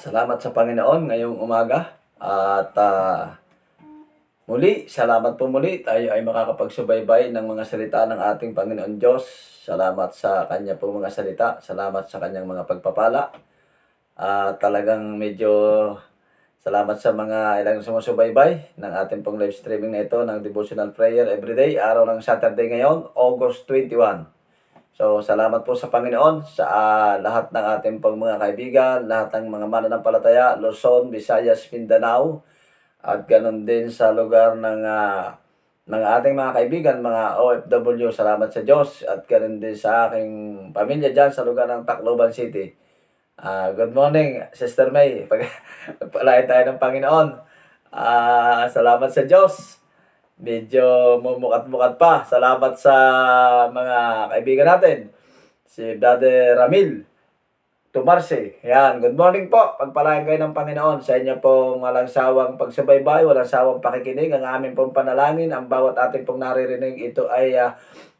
Salamat sa Panginoon ngayong umaga at muli, salamat po muli. Tayo ay makakapagsubaybay ng mga salita ng ating Panginoon Diyos. Salamat sa Kanya po mga salita. Salamat sa Kanyang mga pagpapala. Talagang medyo salamat sa mga ilang sumusubaybay ng ating pong live streaming na ito ng devotional prayer everyday. Araw ng Saturday ngayon, August 21. So, salamat po sa Panginoon sa lahat ng ating pong mga kaibigan, lahat ng mga mananampalataya, Luzon, Visayas, Mindanao, at ganun din sa lugar ng ating mga kaibigan, mga OFW. Salamat sa Diyos at ganun din sa aking pamilya dyan sa lugar ng Tacloban City. Good morning, Sister May. Pagpalain tayo ng Panginoon. Salamat sa Diyos. Medyo mumukat-mukat pa. Salamat sa mga kaibigan natin. Si Brother Ramil Tumarse. Yan. Good morning po. Pagpalain kayo ng Panginoon sa inyo pong walang sawang pagsubaybay, walang sawang pakikinig. Ang aming pong panalangin, ang bawat ating pong naririnig, ito ay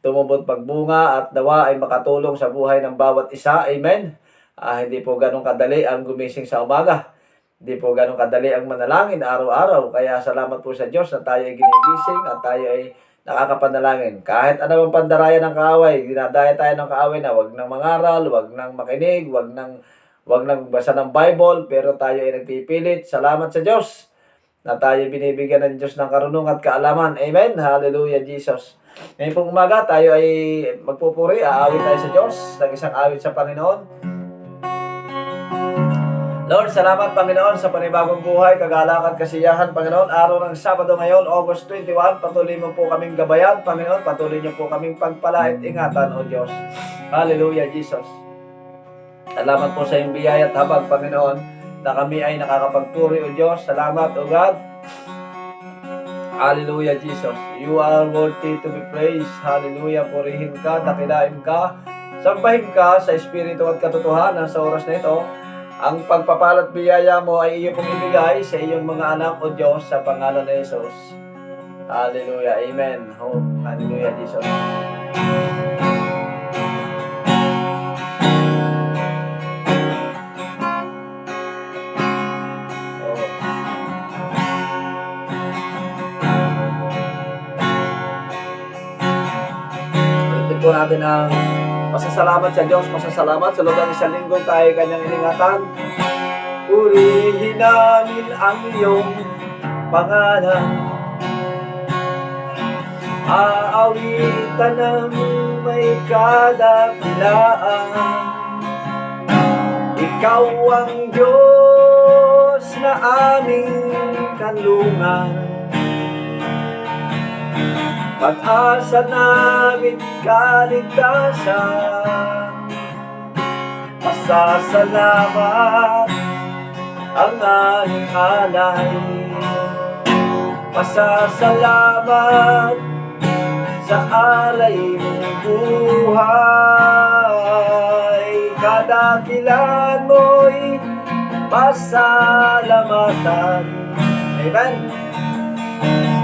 tumubot pagbunga at nawa ay makatulong sa buhay ng bawat isa. Amen. Hindi po ganun kadali ang gumising sa umaga. Hindi po ganun kadali ang manalangin araw-araw. Kaya salamat po sa Diyos na tayo ay ginigising at tayo ay nakakapanalangin. Kahit anong pandarayan ng kaaway, dinadaya tayo ng kaaway na wag nang mangaral, wag nang makinig, wag nang basa ng Bible, pero tayo ay nagpipilit. Salamat sa Diyos na tayo binibigyan ng Diyos ng karunungan at kaalaman. Amen. Hallelujah, Jesus. Ngayon pong umaga, tayo ay magpupuri, aawit tayo sa Diyos, ng isang awit sa Panginoon. Lord, salamat Panginoon sa panibagong buhay, kagalakan, kasiyahan, Panginoon. Araw ng Sabado ngayon, August 21, patuloy mo po kaming gabayan, Panginoon. Patuloy niyo po kaming pagpala at ingatan, O Diyos. Hallelujah, Jesus. Salamat po sa iyong biyaya at habag, Panginoon, na kami ay nakakapagpuri, O Diyos. Salamat, O God. Hallelujah, Jesus. You are worthy to be praised. Hallelujah, purihin ka, dakilain ka, sambahin ka sa Espiritu at katotohanan sa oras na ito. Ang pagpapalat biyaya mo ay iyo pong ibigay sa iyong mga anak, O Diyos, sa pangalan ni Jesus. Hallelujah. Amen. Oh, hallelujah, Jesus. Ulitin po natin ang pasasalamat sa Diyos, pasasalamat sa loob ng isang linggo tayo kanyang iningatan. Purihin namin ang iyong pangalan. Aawitan ng may kadakilaan. Ikaw ang Diyos na aming kanlungan. Pag-asa namin kaligtasan. Pasasalamat ang aming alay. Pasasalamat sa alay mong buhay. Kadakilan mo'y pasalamatan. Amen.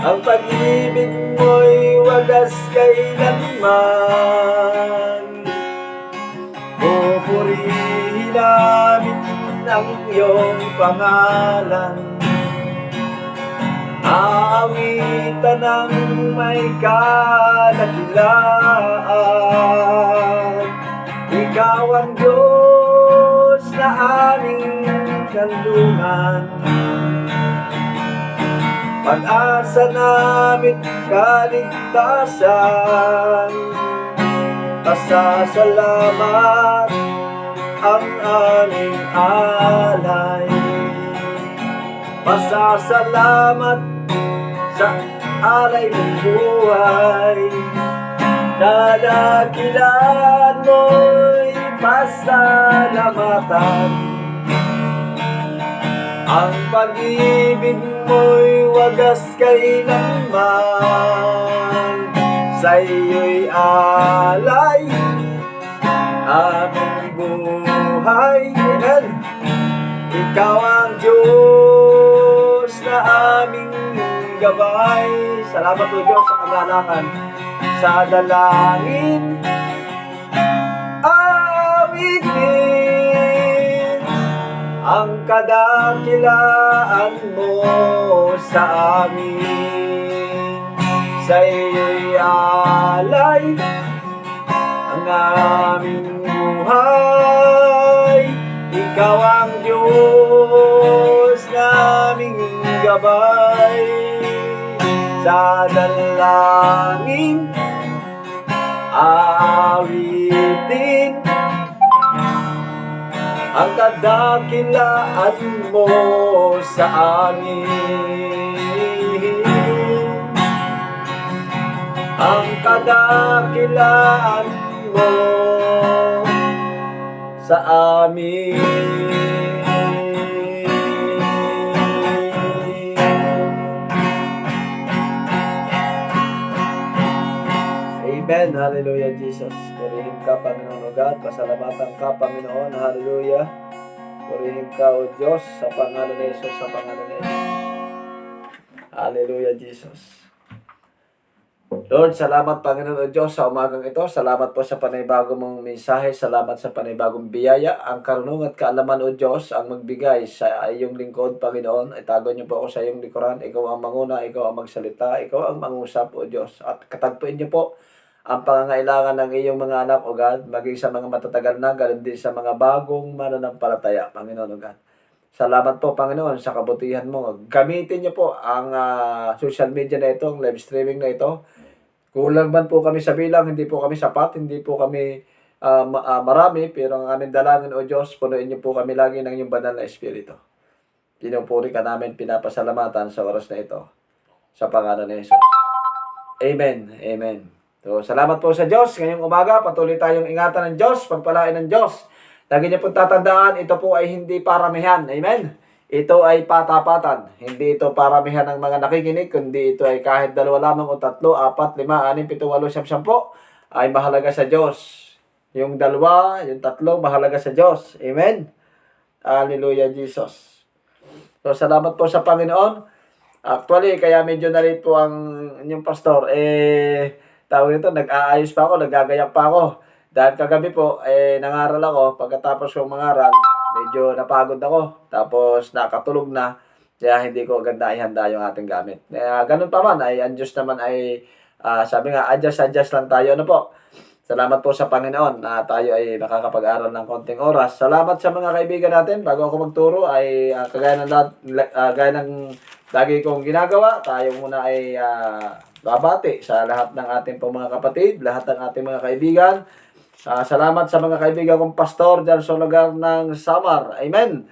Ang pag-ibig mo'y wagas kailanman. Pupurihin namin ang iyong pangalan. Aawitan ng may kadakilaan. Ikaw ang Diyos na aming kanlungan. Pag-asa namin kaligtasan. Pasasalamat ang aming alay. Pasasalamat sa alay ng buhay. Dadakilan mo'y pasalamatan. Ang pag-ibig mo'y wagas kailanman. Sa iyo'y alay aming buhay. Amen. Ikaw ang Diyos na aming gabay. Salamat po Diyos sa kagalakan. Sa dalangin awitin ang kadakilaan mo sa amin. Sa iyo'y alay ang aming buhay. Ikaw ang Diyos naming gabay. Sa dalangin aawitin ang kadakilaan mo sa amin. Ang kadakilaan mo sa amin. Amen. Hallelujah, Jesus. Purihin ka, Panginoon o God. Pasalamatan ka, Panginoon. Hallelujah. Purihin ka, O Diyos, sa pangalan ni Jesus, sa pangalan ni Jesus. Hallelujah, Jesus. Lord, salamat, Panginoon o Diyos, sa umagang ito. Salamat po sa panibagong mong mensahe. Salamat sa panibagong biyaya. Ang karunungan at kaalaman, O Diyos, ang magbigay sa iyong lingkod, Panginoon. Itago niyo po ako sa iyong likuran. Ikaw ang manguna, ikaw ang magsalita, ikaw ang mangusap, O Diyos. At katagpuin niyo po ang pangangailangan ng iyong mga anak, O God, maging sa mga matatagal na, galing din sa mga bagong mananampalataya, Panginoon, O God. Salamat po, Panginoon, sa kabutihan mo. Gamitin niyo po ang social media na ito, ang live streaming na ito. Kulang man po kami sa bilang, hindi po kami sapat, hindi po kami marami, pero ang aming dalangin, O Diyos, punuin niyo po kami lagi ng iyong banal na Espiritu. Pinupuri ka namin, pinapasalamatan sa oras na ito. Sa pangalan ni Jesus. Amen. Amen. So, salamat po sa Diyos. Ngayong umaga, patuloy tayong ingatan ng Diyos, pagpalain ng Diyos. Lagi niyo po tatandaan, ito po ay hindi paramihan. Amen? Ito ay patapatan. Hindi ito paramihan ng mga nakikinig, kundi ito ay kahit 2 lamang o 3, 4, 5, 6, 7, 8, 10, ay mahalaga sa Diyos. Yung 2, yung 3, mahalaga sa Diyos. Amen? Hallelujah, Jesus. So, salamat po sa Panginoon. Actually, kaya medyo na-late po ang inyong pastor. Tawag nito, nag-aayos pa ako, nagagayak pa ako. Dahil kagabi po, nangaral ako. Pagkatapos kong mangaral, medyo napagod ako. Tapos nakatulog na. Kaya hindi ko ganda ihanda yung ating gamit. Ganun pa man, ang Diyos naman ay, sabi nga, adjust lang tayo. Ano po? Salamat po sa Panginoon na tayo ay nakakapag-aral ng konting oras. Salamat sa mga kaibigan natin. Bago ako magturo, ay kagaya ng lagi kong ginagawa, tayo muna ay babati sa lahat ng ating mga kapatid, lahat ng ating mga kaibigan. Salamat sa mga kaibigan kong pastor dyan sa lugar ng Samar. Amen.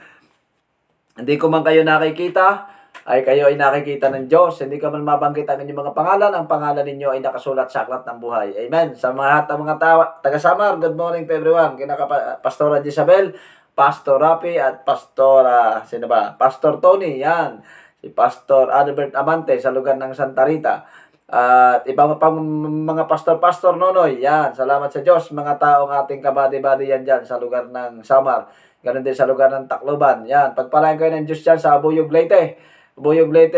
Hindi ko man kayo nakikita, ay kayo ay nakikita ng Diyos. Hindi ko man mabanggit ang inyong mga pangalan. Ang pangalan ninyo ay nakasulat sa aklat ng buhay. Amen. Sa lahat ng mga taga-Samar, good morning to everyone. Pastora Jezabel, Pastor Rapi, at Pastor Tony. Yan. Si Pastor Albert Amante sa lugar ng Santa Rita. At ibang pang mga pastor Nonoy, yan, salamat sa Diyos, mga taong ating kabady-bady yan dyan sa lugar ng Samar, ganun din sa lugar ng Tacloban, yan, pagpalain kayo ng Diyos dyan sa Buyog Leyte,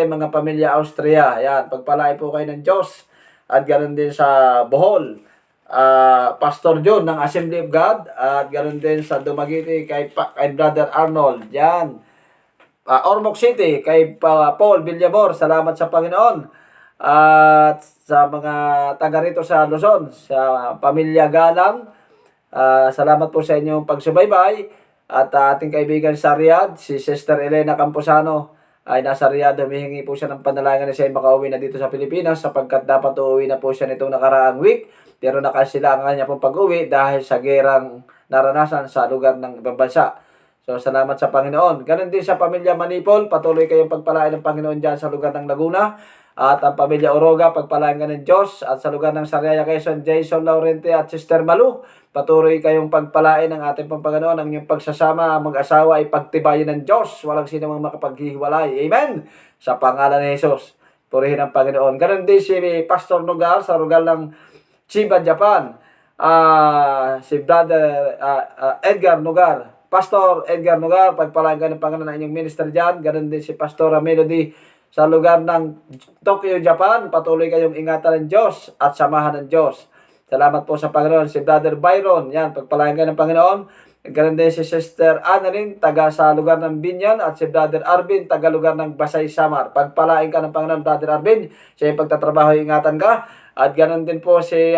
mga pamilya Austria, yan, pagpalain po kayo ng Diyos, at ganun din sa Bohol, Pastor John ng Assembly of God, at ganun din sa Dumaguete kay Brother Arnold, yan, Ormoc City, kay Paul Villamor, salamat sa Panginoon. At sa mga taga rito sa Luzon, sa pamilya Galang, salamat po sa inyong pagsubaybay. At ating kaibigan sa Riyadh, si Sister Elena Camposano, ay nasa Riyadh. Humihingi po siya ng panalangin na siya ay makauwi na dito sa Pilipinas sapagkat dapat uuwi na po siya nitong nakaraang week. Pero nakasila ang kanya pong pag-uwi dahil sa gerang naranasan sa lugar ng ibang bansa. So, salamat sa Panginoon. Ganon din sa pamilya Manipol, patuloy kayong pagpalain ng Panginoon dyan sa lugar ng Laguna. At ang pamilya Oroga, pagpalain ka ng Diyos. At sa lugar ng Sariaya, Quezon, Jason Laurente at Sister Malu, patuloy kayong pagpalain ng ating Panginoon. Ang inyong pagsasama, mag-asawa ay pagtibayin ng Diyos. Walang sino mang makapaghiwalay. Amen! Sa pangalan ni Jesus, purihin ang Panginoon. Ganon din si Pastor Nogar sa lugar ng Chiba, Japan. Si Brother Edgar Nogar. Pastor Edgar Nogar, pagpalain ka ng Panginoon ng inyong minister dyan. Ganon din si Pastora Melody sa lugar ng Tokyo, Japan. Patuloy kayong ingatan ng Diyos at samahan ng Diyos. Salamat po sa Panginoon. Si Brother Byron, yan, pagpalain kayo ng Panginoon. Ganun din si Sister Annalyn, taga sa lugar ng Binyan, at si Brother Arvin, taga lugar ng Basay, Samar. Pagpalain ka ng Panginoon, Brother Arvin, sa iyong pagtatrabaho, ingatan ka. At ganun din po si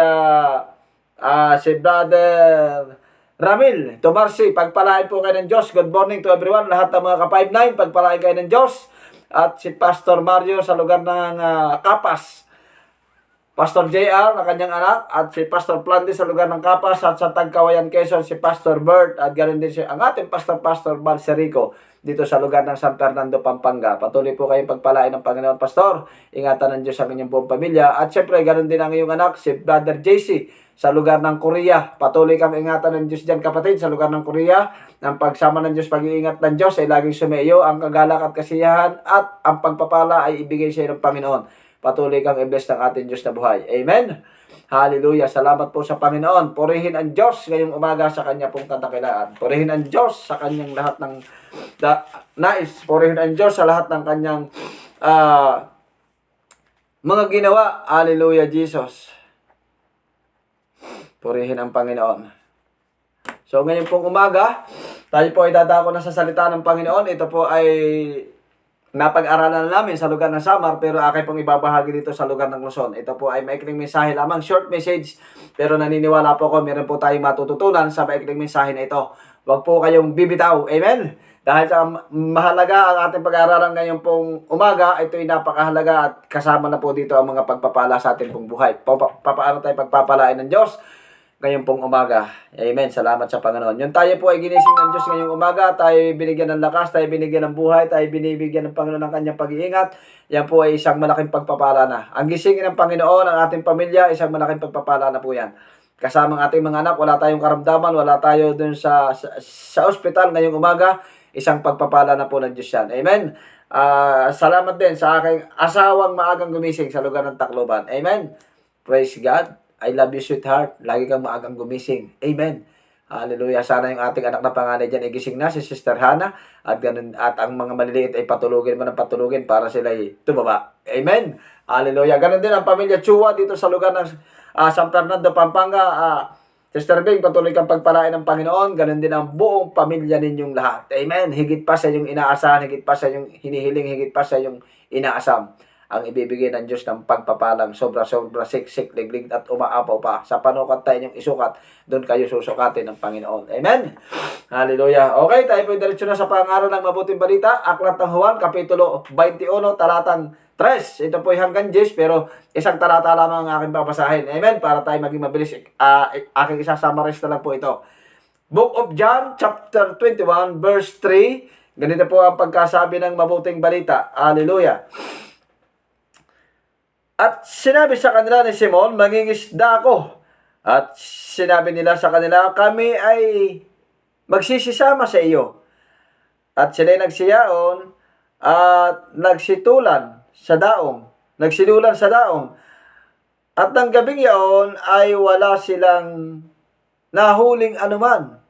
Brother Ramil Tomarsi, pagpalain po kayo ng Diyos. Good morning to everyone, lahat ng mga ka-59, pagpalain kayo ng Diyos. At si Pastor Mario sa lugar ng Kapas, Pastor JR na kanyang anak, at si Pastor Plante sa lugar ng Kapas, at sa Tagkawayan, Quezon, si Pastor Bert, at ganoon din ang ating Pastor Balserico dito sa lugar ng San Fernando, Pampanga. Patuloy po kayong pagpalain ng Panginoon, Pastor. Ingatan ng Diyos ang inyong buong pamilya. At syempre, ganoon din ang iyong anak, si Brother JC sa lugar ng Korea. Patuloy kang ingatan ng Diyos dyan, kapatid, sa lugar ng Korea. Ang pagsama ng Diyos, pag-iingat ng Diyos ay laging sumayo. Ang kagalak at kasiyahan at ang pagpapala ay ibigay sa iyo ng Panginoon. Patuloy kang i-bless ng ating Diyos na buhay. Amen? Hallelujah. Salamat po sa Panginoon. Purihin ang Diyos ngayong umaga sa Kanya pong kadakilaan. Purihin ang Diyos sa Kanyang lahat ng nais. Purihin ang Diyos sa lahat ng Kanyang mga ginawa. Hallelujah, Jesus. Purihin ang Panginoon. So, ngayon pong umaga, tayo po ay dadako na sa salita ng Panginoon. Ito po ay napag-aralan namin sa lugar ng Samar, pero akin pong ibabahagi dito sa lugar ng Luzon. Ito po ay maikling mensahe lamang, short message, pero naniniwala po ko meron po tayong matututunan sa maikling mensahe na ito. Huwag po kayong bibitaw. Amen? Dahil sa mahalaga ang ating pag-aaralan ngayon pong umaga, ito ay napakahalaga at kasama na po dito ang mga pagpapala sa ating pong buhay. Papaano tayo pagpapalain ng Diyos ngayon pong umaga. Amen. Salamat sa Panginoon. Yung tayo po ay ginising ng Diyos ngayong umaga, tayo binigyan ng lakas, tayo binigyan ng buhay, tayo binibigyan ng Panginoon ng kanyang pag-iingat. Yan po ay isang malaking pagpapala na. Ang gisingin ng Panginoon, ang ating pamilya, isang malaking pagpapala na po yan. Kasama ang ating mga anak, wala tayong karamdaman, wala tayo dun sa ospital ngayong umaga, isang pagpapala na po ng Diyos yan. Amen. Salamat din sa aking asawang maagang gumising sa lugar ng Tacloban. Amen. Praise God. I love you, sweetheart. Lagi kang maagang gumising. Amen. Hallelujah. Sana yung ating anak na panganay dyan ay gising na, si Sister Hannah. At ang mga maliliit ay patulugin mo ng patulugin para sila ay tumaba. Amen. Hallelujah. Ganun din ang pamilya Chua dito sa lugar ng San Fernando, Pampanga. Sister Bing, patuloy kang pagpalain ng Panginoon. Ganun din ang buong pamilya ninyong lahat. Amen. Higit pa sa yung inaasahan, higit pa sa yung hinihiling, higit pa sa yung inaasam. Ang ibibigay ng Diyos ng pagpapalang sobra-sobra, siksik, liglig at umaapaw pa. Sa panukat tayo niyong isukat, doon kayo susukatin ng Panginoon. Amen? Hallelujah. Okay, tayo po diretso na sa pangaral ng mabuting balita. Aklat ng Juan, Kapitulo 21, talatang 3. Ito po ay hanggang 10, pero isang talata lamang ang aking babasahin. Amen? Para tayo maging mabilis. Aking isasummarize na lang po ito. Book of John, chapter 21, verse 3. Ganito po ang pagkasabi ng mabuting balita. Hallelujah. At sinabi sa kanila ni Simon, mangingisda ako. At sinabi nila sa kanila, kami ay magsisisama sa iyo. At sila'y nagsiyaon at nagsitulan sa daong. Nagsilulan sa daong. At ng gabing yaon ay wala silang nahuling anuman.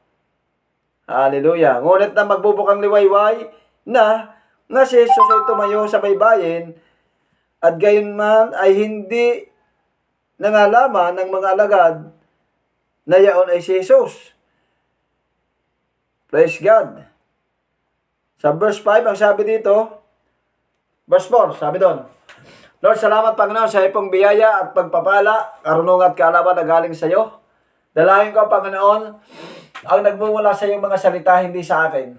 Hallelujah. Ngunit na magbubukang liwayway na si Jesus ay tumayo sa baybayin, at gayon man ay hindi nangalaman ng mga alagad na yaon ay si Jesus. Praise God. Sa verse 5, ang sabi dito, verse 4, sabi doon, Lord, salamat Panginoon sa iyong biyaya at pagpapala, karunungan at kaalaman na galing sa iyo. Dalangin ko, Panginoon, ang nagmumula sa iyong mga salita, hindi sa akin.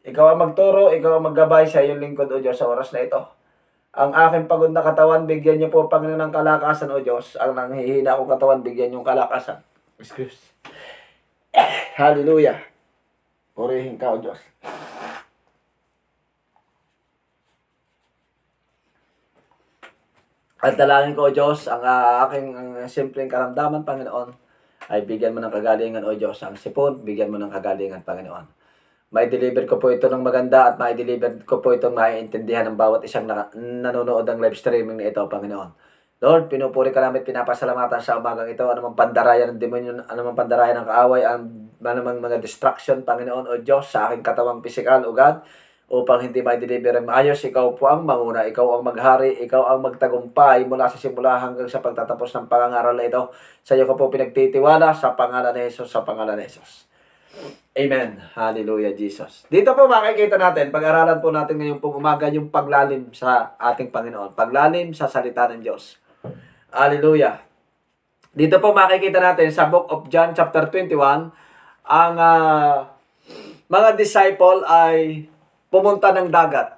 Ikaw ang magturo, ikaw ang maggabay sa iyong lingkod, O Diyos, sa oras na ito. Ang aking pagod na katawan, bigyan niyo po, Panginoon, ng kalakasan, O Diyos. Ang nanghihina akong katawan, bigyan niyo ng kalakasan. Excuse. Hallelujah. Purihin ka, O Diyos. At dalangin ko, O Diyos, ang aking simpleng karamdaman, Panginoon, ay bigyan mo ng kagalingan, O Diyos. Ang sipon, bigyan mo ng kagalingan, Panginoon. May deliver ko po ito ng maganda at may deliver ko po itong maiintindihan ng bawat isang nanonood ng live streaming na ito, Panginoon. Lord, pinupuri ka namin, pinapasalamatan sa umagang ito. Anumang pandarayan ng demonyo, anumang pandarayan ng kaaway, anumang mga distraction, Panginoon, O Diyos, sa aking katawang pisikal, O God, upang hindi may deliver ng maayos. Ikaw po ang manguna, ikaw ang maghari, ikaw ang magtagumpay mula sa simula hanggang sa pagtatapos ng pangangaral na ito. Sa iyo ko po pinagtitiwala sa pangalan ni Jesus, sa pangalan ni Jesus. Amen. Hallelujah, Jesus. Dito po makikita natin, pag-aralan po natin ngayon pong umaga yung paglalim sa ating Panginoon. Paglalim sa salita ng Diyos. Hallelujah. Dito po makikita natin sa Book of John chapter 21, ang mga disciple ay pumunta ng dagat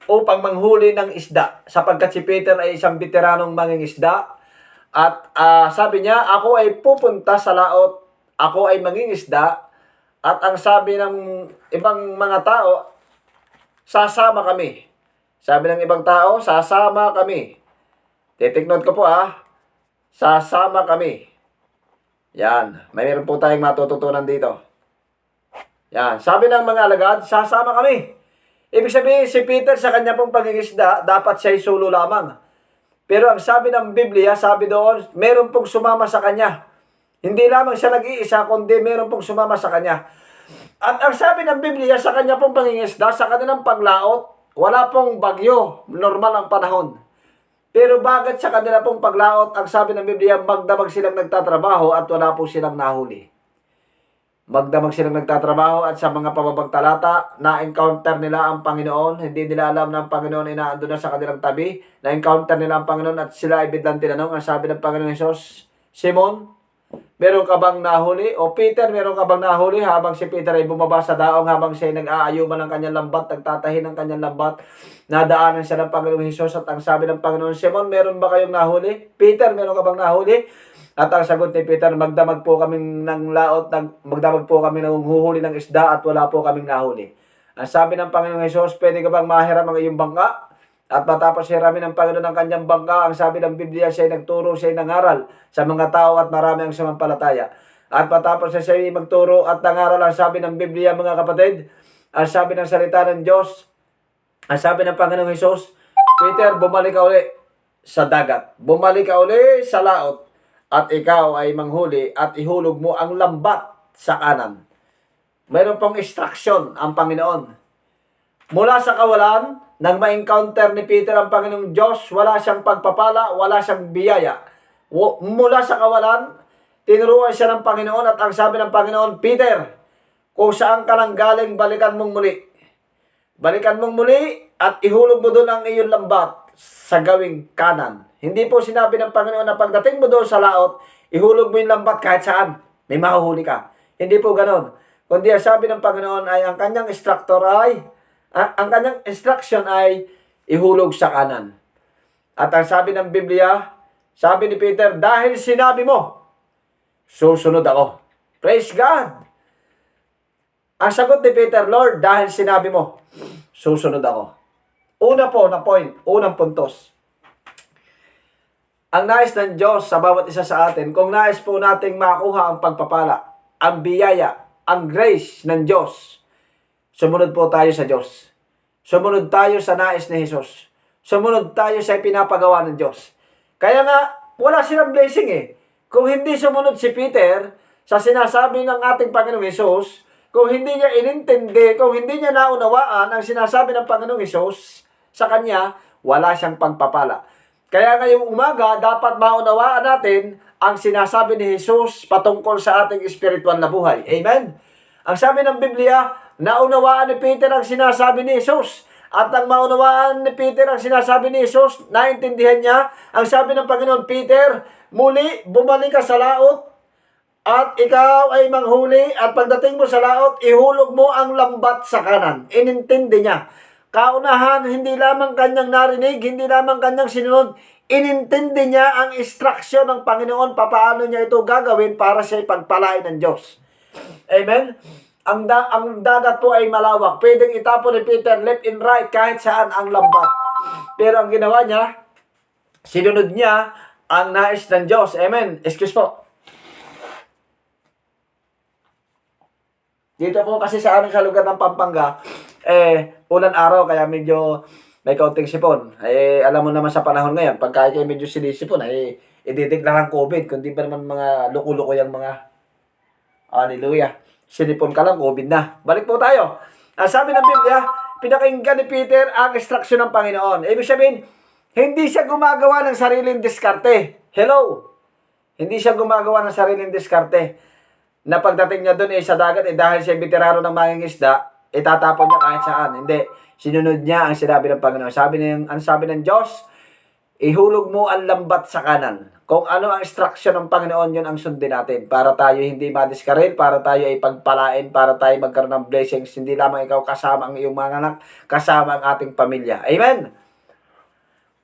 upang manghuli ng isda, sapagkat si Peter ay isang veteranong mangingisda. At sabi niya, ako ay pupunta sa laot, ako ay mangingisda. At ang sabi ng ibang mga tao, sasama kami. Sabi ng ibang tao, sasama kami. Titiknot ko po sasama kami. Yan, mayroon po tayong matututunan dito. Yan, sabi ng mga alagad, sasama kami. Ibig sabihin, si Peter sa kanya pong pangingisda, dapat siya'y solo lamang. Pero ang sabi ng Biblia, sabi doon, meron pong sumama sa kanya. Hindi lamang siya nag-iisa, kundi meron pong sumama sa kanya. At ang sabi ng Biblia sa kanya pong pangingisda, sa kanilang paglaot, wala pong bagyo, normal ang panahon. Pero bakit sa kanila pong paglaot, ang sabi ng Biblia, magdamag silang nagtatrabaho at wala po silang nahuli. Magdamag silang nagtatrabaho at sa mga pababang talata, na-encounter nila ang Panginoon. Hindi nila alam na ang Panginoon ay naandun na sa kanilang tabi. Na-encounter nila ang Panginoon at sila ay biglang tinanong. Ang sabi ng Panginoon Jesus, Simon, meron ka bang nahuli? O Peter, meron ka bang nahuli? Habang si Peter ay bumaba sa daong, habang siya ay nag-aayuman ng kanyang lambat, nagtatahi ng kanyang lambat, nadaanan siya ng Panginoong Hesus at ang sabi ng Panginoon, Simon, meron ba kayong nahuli? Peter, meron ka bang nahuli? At ang sagot ni Peter, magdamag po kaming ng laot, magdamag po kami ng huhuli ng isda at wala po kaming nahuli. Ang sabi ng Panginoong Hesus, pwede ka bang mahiram ang iyong bangka? At matapos hiramin ng Panginoon ng kanyang bangka, ang sabi ng Biblia, siya ay nagturo, siya ay nangaral sa mga tao at marami ang sumampalataya. At matapos siya ay magturo at nangaral, ang sabi ng Biblia, mga kapatid, ang sabi ng salita ng Diyos, ang sabi ng Panginoong Hesus, Peter, bumalik ka uli sa dagat. Bumalik ka uli sa laot at ikaw ay manghuli at ihulog mo ang lambat sa kanan. Mayroon pong instruction ang Panginoon. Mula sa kawalan, nang ma-encounter ni Peter ang Panginoong Diyos, wala siyang pagpapala, wala siyang biyaya. Mula sa kawalan, tinuruan siya ng Panginoon at ang sabi ng Panginoon, Peter, kung saan ka nang galing, balikan mong muli. Balikan mong muli at ihulog mo doon ang iyong lambat sa gawing kanan. Hindi po sinabi ng Panginoon na pagdating mo doon sa laot, ihulog mo yung lambat kahit saan, may mahuhuli ka. Hindi po ganon. Kundi ang sabi ng Panginoon ay ang kanyang ang kanyang instruction ay ihulog sa kanan. At ang sabi ng Biblia, sabi ni Peter, dahil sinabi mo, susunod ako. Praise God! Ang sagot ni Peter, Lord, dahil sinabi mo, susunod ako. Una po na point, unang puntos. Ang nais ng Diyos sa bawat isa sa atin, kung nais po nating makuha ang pagpapala, ang biyaya, ang grace ng Diyos, sumunod po tayo sa Diyos. Sumunod tayo sa nais ni Jesus. Sumunod tayo sa pinapagawa ng Diyos. Kaya nga, wala silang blessing Kung hindi sumunod si Peter sa sinasabi ng ating Panginoong Hesus, kung hindi niya inintindi, kung hindi niya naunawaan ang sinasabi ng Panginoong Hesus sa kanya, wala siyang pagpapala. Kaya ngayong umaga, dapat maunawaan natin ang sinasabi ni Jesus patungkol sa ating spiritual na buhay. Amen? Ang sabi ng Biblia, naunawaan ni Peter ang sinasabi ni Jesus. At ang maunawaan ni Peter ang sinasabi ni Jesus, naintindihan niya, ang sabi ng Panginoon, Peter, muli, bumalik ka sa laot, at ikaw ay manghuli, at pagdating mo sa laot, ihulog mo ang lambat sa kanan. Inintindi niya. Kaunahan, hindi lamang kanyang narinig, hindi lamang kanyang sinunod, inintindi niya ang instruction ng Panginoon, papaano niya ito gagawin para siya ipagpalain ng Diyos. Amen? Ang dagat po ay malawak. Pwedeng itapon ni Peter left and right kahit saan ang lambat. Pero ang ginawa niya, sinunod niya ang nais ng Diyos. Amen? Excuse po. Dito po kasi sa amin sa lugar ng Pampanga, ulan araw kaya medyo may kaunting sipon. Alam mo naman sa panahon ngayon, pagka kayo medyo sinisipon, idideklarang COVID, kundi ba naman mga loko-loko yung mga hallelujah. Sinipon ka lang, COVID na. Balik po tayo. Sabi ng Biblia, pinakinggan ni Peter ang instruction ng Panginoon. Ibig sabihin, hindi siya gumagawa ng sariling diskarte. Hello? Hindi siya gumagawa ng sariling diskarte. na pagdating niya doon sa dagat, dahil siya veterano ng mangingisda, itatapon niya kahit saan. Hindi. Sinunod niya ang sinabi ng Panginoon. Ang sabi ng Diyos, ihulog mo ang lambat sa kanan. Kung ano ang instruction ng Panginoon, yun ang sundin natin. Para tayo hindi madiskaril, para tayo ay pagpalain, para tayo magkaroon ng blessings. Hindi lamang ikaw kasama ang iyong mga anak, kasama ang ating pamilya. Amen?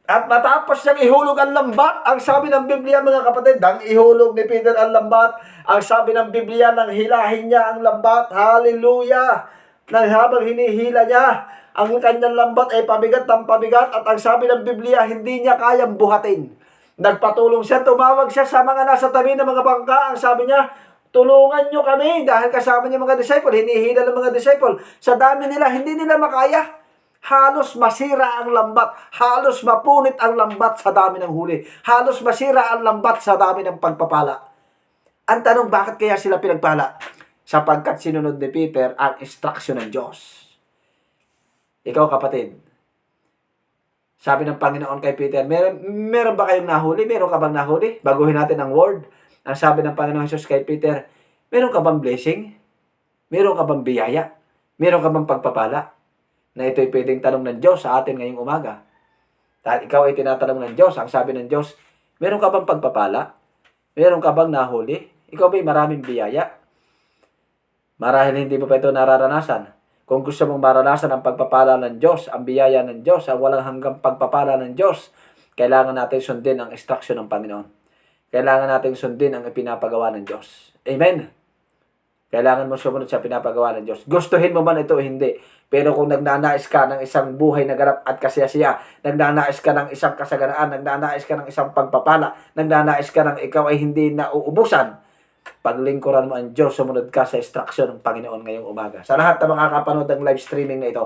At matapos niyang ihulog ang lambat, ang sabi ng Biblia, mga kapatid, nang ihulog ni Peter ang lambat, ang sabi ng Biblia, nang hilahin niya ang lambat, hallelujah! Nang habang hinihila niya, ang kanyang lambat ay pabigat ng pabigat, at ang sabi ng Biblia, hindi niya kayang buhatin. Nagpatulong siya, tumawag siya sa mga nasa tabi ng mga bangka, ang sabi niya, tulungan niyo kami, dahil kasama niya mga disciple, hinihila ng mga disciple, sa dami nila, hindi nila makaya. Halos masira ang lambat, halos mapunit ang lambat sa dami ng huli, halos masira ang lambat sa dami ng pagpapala. Ang tanong, bakit kaya sila pinagpala? Sapagkat sinunod ni Peter ang instruction ng Diyos. Ikaw, kapatid, sabi ng Panginoon kay Peter, meron ba kayong nahuli? Meron ka bang nahuli? Baguhin natin ang word. Ang sabi ng Panginoon Jesus kay Peter, meron ka bang blessing? Meron ka bang biyaya? Meron ka bang pagpapala? Na ito'y pwedeng tanong ng Diyos sa atin ngayong umaga. Dahil ikaw ay tinatanong ng Diyos, ang sabi ng Diyos, meron ka bang pagpapala? Meron ka bang nahuli? Ikaw ba'y maraming biyaya? Marahil hindi mo pa ito nararanasan. Kung gusto mong maranasan ang pagpapala ng Diyos, ang biyaya ng Diyos, ang walang hanggang pagpapala ng Diyos, kailangan natin sundin ang instruction ng Panginoon. Kailangan natin sundin ang ipinapagawa ng Diyos. Amen? Kailangan mo sumunod sa pinapagawa ng Diyos. Gustuhin mo man ito o hindi. Pero kung nagnanais ka ng isang buhay na ganap at kasiyasiya, nagnanais ka ng isang kasaganaan, nagnanais ka ng isang pagpapala, nagnanais ka ng ikaw ay hindi nauubusan, paglingkuran mo ang Diyos, sumunod ka sa instruction ng Panginoon ngayong umaga. Sa lahat na makakapanood ng live streaming na ito,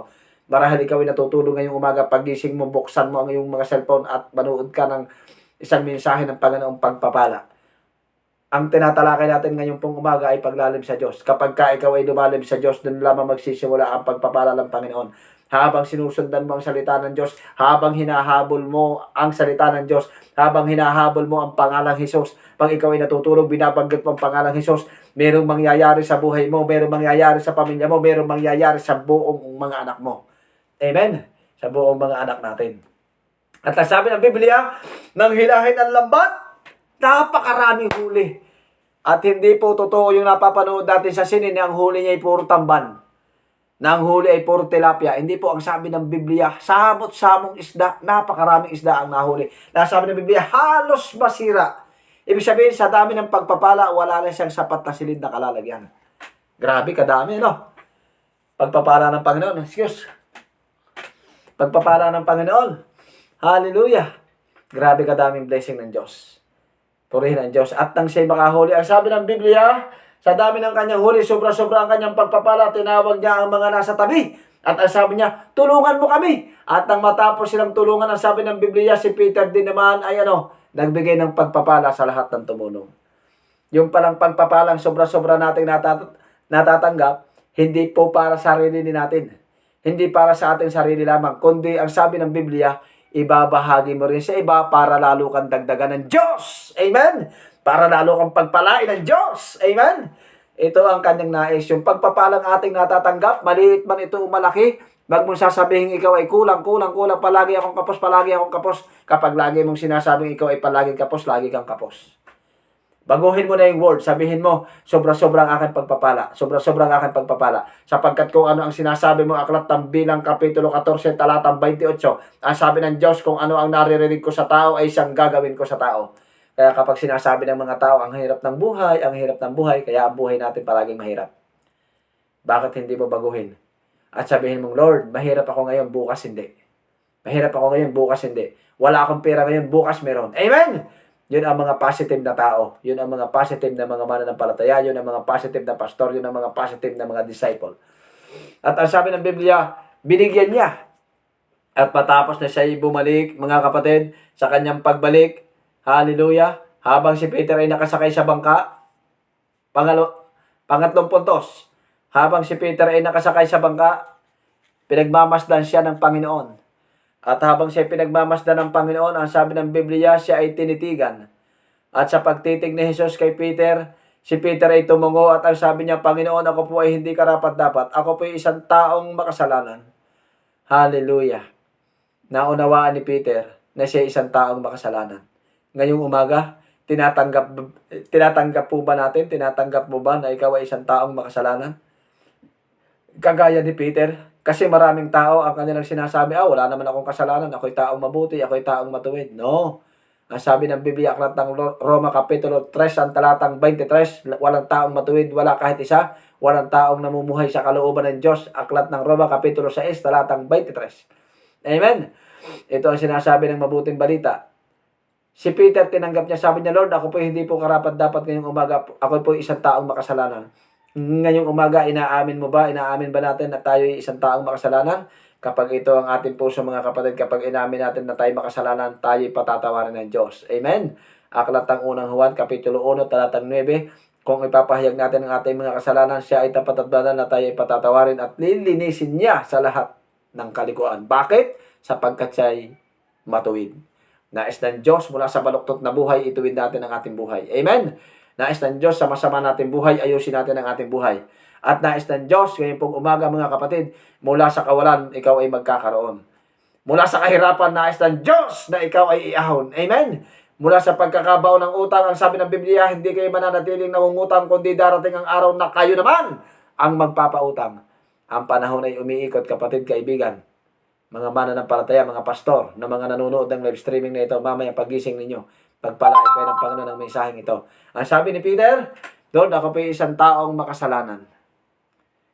marahil ikaw ay natutulog ngayong umaga, pagising mo, buksan mo ang iyong mga cellphone at manood ka ng isang mensahe ng Panginoong pagpapala. Ang tinatalakay natin ngayong pong umaga ay paglalim sa Diyos. Kapag ka ikaw ay lumalim sa Diyos, doon lamang magsisimula ang pagpapala ng Panginoon. Habang sinusundan mo ang salita ng Diyos, habang hinahabol mo ang salita ng Diyos, habang hinahabol mo ang pangalang Hesus, pag ikaw ay natutulog, binabanggit mo ang pangalang Hesus, merong mangyayari sa buhay mo, merong mangyayari sa pamilya mo, merong mangyayari sa buong mga anak mo. Amen? Sa buong mga anak natin. At sabi ng Biblia, nang hilahin ang lambat, napakaraming huli. At hindi po totoo yung napapanood natin sa sinin, ang huli niya ay puro tamban. Na ang huli ay puro tilapia. Hindi po ang sabi ng Biblia, samot-samong isda, napakaraming isda ang nahuli. Nasabi ng Biblia, halos masira. Ibig sabihin, sa dami ng pagpapala, wala na siyang sapat na silid na kalalagyan. Grabe, kadami, no? Pagpapala ng Panginoon. Pagpapala ng Panginoon. Hallelujah. Grabe, kadaming blessing ng Diyos. Purihin ang Diyos. At nang siya'y makahuli, ang sabi ng Biblia, sa dami ng kanyang huli, sobra-sobra ang kanyang pagpapala, tinawag niya ang mga nasa tabi. At ang sabi niya, tulungan mo kami. At nang matapos silang tulungan, ang sabi ng Biblia, si Peter din naman ay nagbigay ng pagpapala sa lahat ng tumulong. Yung palang pagpapalang sobra-sobra nating natatanggap, hindi po para sa sarili natin. Hindi para sa ating sarili lamang. Kundi ang sabi ng Biblia, ibabahagi mo rin sa iba para lalo kang dagdagan ng Diyos. Amen? Para lalo kang pagpalain ng Diyos. Amen? Ito ang kanyang nais. Yung pagpapalang ating natatanggap, maliit man ito o malaki, wag mong sasabihin ikaw ay kulang, palagi akong kapos. Kapag lagi mong sinasabing ikaw ay palaging kapos, lagi kang kapos. Baguhin mo na yung word. Sabihin mo, sobra-sobrang aking pagpapala. Sobra-sobrang aking pagpapala. Sapagkat kung ano ang sinasabi mo, Aklat ng Bilang, Kapitulo 14, talatang 28, ang sabi ng Diyos, kung ano ang naririnig ko sa tao, ay siyang gagawin ko sa tao. Kaya kapag sinasabi ng mga tao, ang hirap ng buhay, kaya ang buhay natin palaging mahirap. Bakit hindi mo baguhin? At sabihin mong, Lord, mahirap ako ngayon, bukas hindi. Mahirap ako ngayon, bukas hindi. Wala akong pera ngayon, bukas meron. Amen! Yun ang mga positive na tao. Yun ang mga positive na mga mananampalataya. Yun ang mga positive na pastor. Yun ang mga positive na mga disciple. At ang sabi ng Biblia, binigyan niya. At matapos na siya bumalik, mga kapatid, sa kanyang pagbalik, hallelujah, habang si Peter ay nakasakay sa bangka, pangatlong puntos, habang si Peter ay nakasakay sa bangka, pinagmamasdan siya ng Panginoon. At habang siya pinagmamasdan ng Panginoon, ang sabi ng Biblia, siya ay tinitigan. At sa pagtitig ni Jesus kay Peter, Si Peter ay tumungo at ang sabi niya, Panginoon, ako po ay hindi karapat-dapat. Ako po ay isang taong makasalanan. Hallelujah. Naunawaan ni Peter na siya isang taong makasalanan. Ngayong umaga, tinatanggap po ba natin? Tinatanggap mo ba na ikaw ay isang taong makasalanan? Kagaya ni Peter, kasi maraming tao ang kanilang sinasabi, wala naman akong kasalanan, ako'y taong mabuti, ako'y taong matuwid. No. Ang sabi ng Biblia, aklat ng Roma Kapitulo 3, ang talatang 23, walang taong matuwid, wala kahit isa, walang taong namumuhay sa kalooban ng Diyos. Aklat ng Roma Kapitulo 6, talatang 23. Amen? Ito ang sinasabi ng mabuting balita. Si Peter, tinanggap niya, sabi niya, Lord, ako po hindi po karapat-dapat ngayong umaga, ako po isang taong makasalanan. Ngayong umaga, inaamin ba natin na tayo ay isang taong makasalanan? Kapag ito ang ating puso, mga kapatid, kapag inamin natin na tayo makasalanan, tayo patatawarin ng Diyos. Amen? Aklat ng unang Juan, Kapitulo 1, talatang 9, kung ipapahayag natin ang ating mga kasalanan, siya ay tapat at banal na tayo ay patatawarin at lilinisin niya sa lahat ng kalikuan. Bakit? Sapagkat siya ay matuwid. Nais ng Diyos mula sa baluktot na buhay, ituwid natin ang ating buhay. Amen? Nais ng Diyos sa masama nating buhay, ayusin natin ang ating buhay. At nais ng Diyos, ngayon pong umaga mga kapatid, mula sa kawalan, ikaw ay magkakaroon. Mula sa kahirapan, nais ng Diyos na ikaw ay iahon. Amen? Mula sa pagkakabaon ng utang, ang sabi ng Biblia, hindi kayo mananatiling nangungutang, kundi darating ang araw na kayo naman ang magpapautang. Ang panahon ay umiikot, kapatid, kaibigan. Mga mananampalataya, mga pastor, na mga nanonood ng live streaming na ito, mamaya pagising ninyo, pagpalain kayo ng Panginoon ng mensaheng ito. Ang sabi ni Peter, Lord, ako po isang taong makasalanan.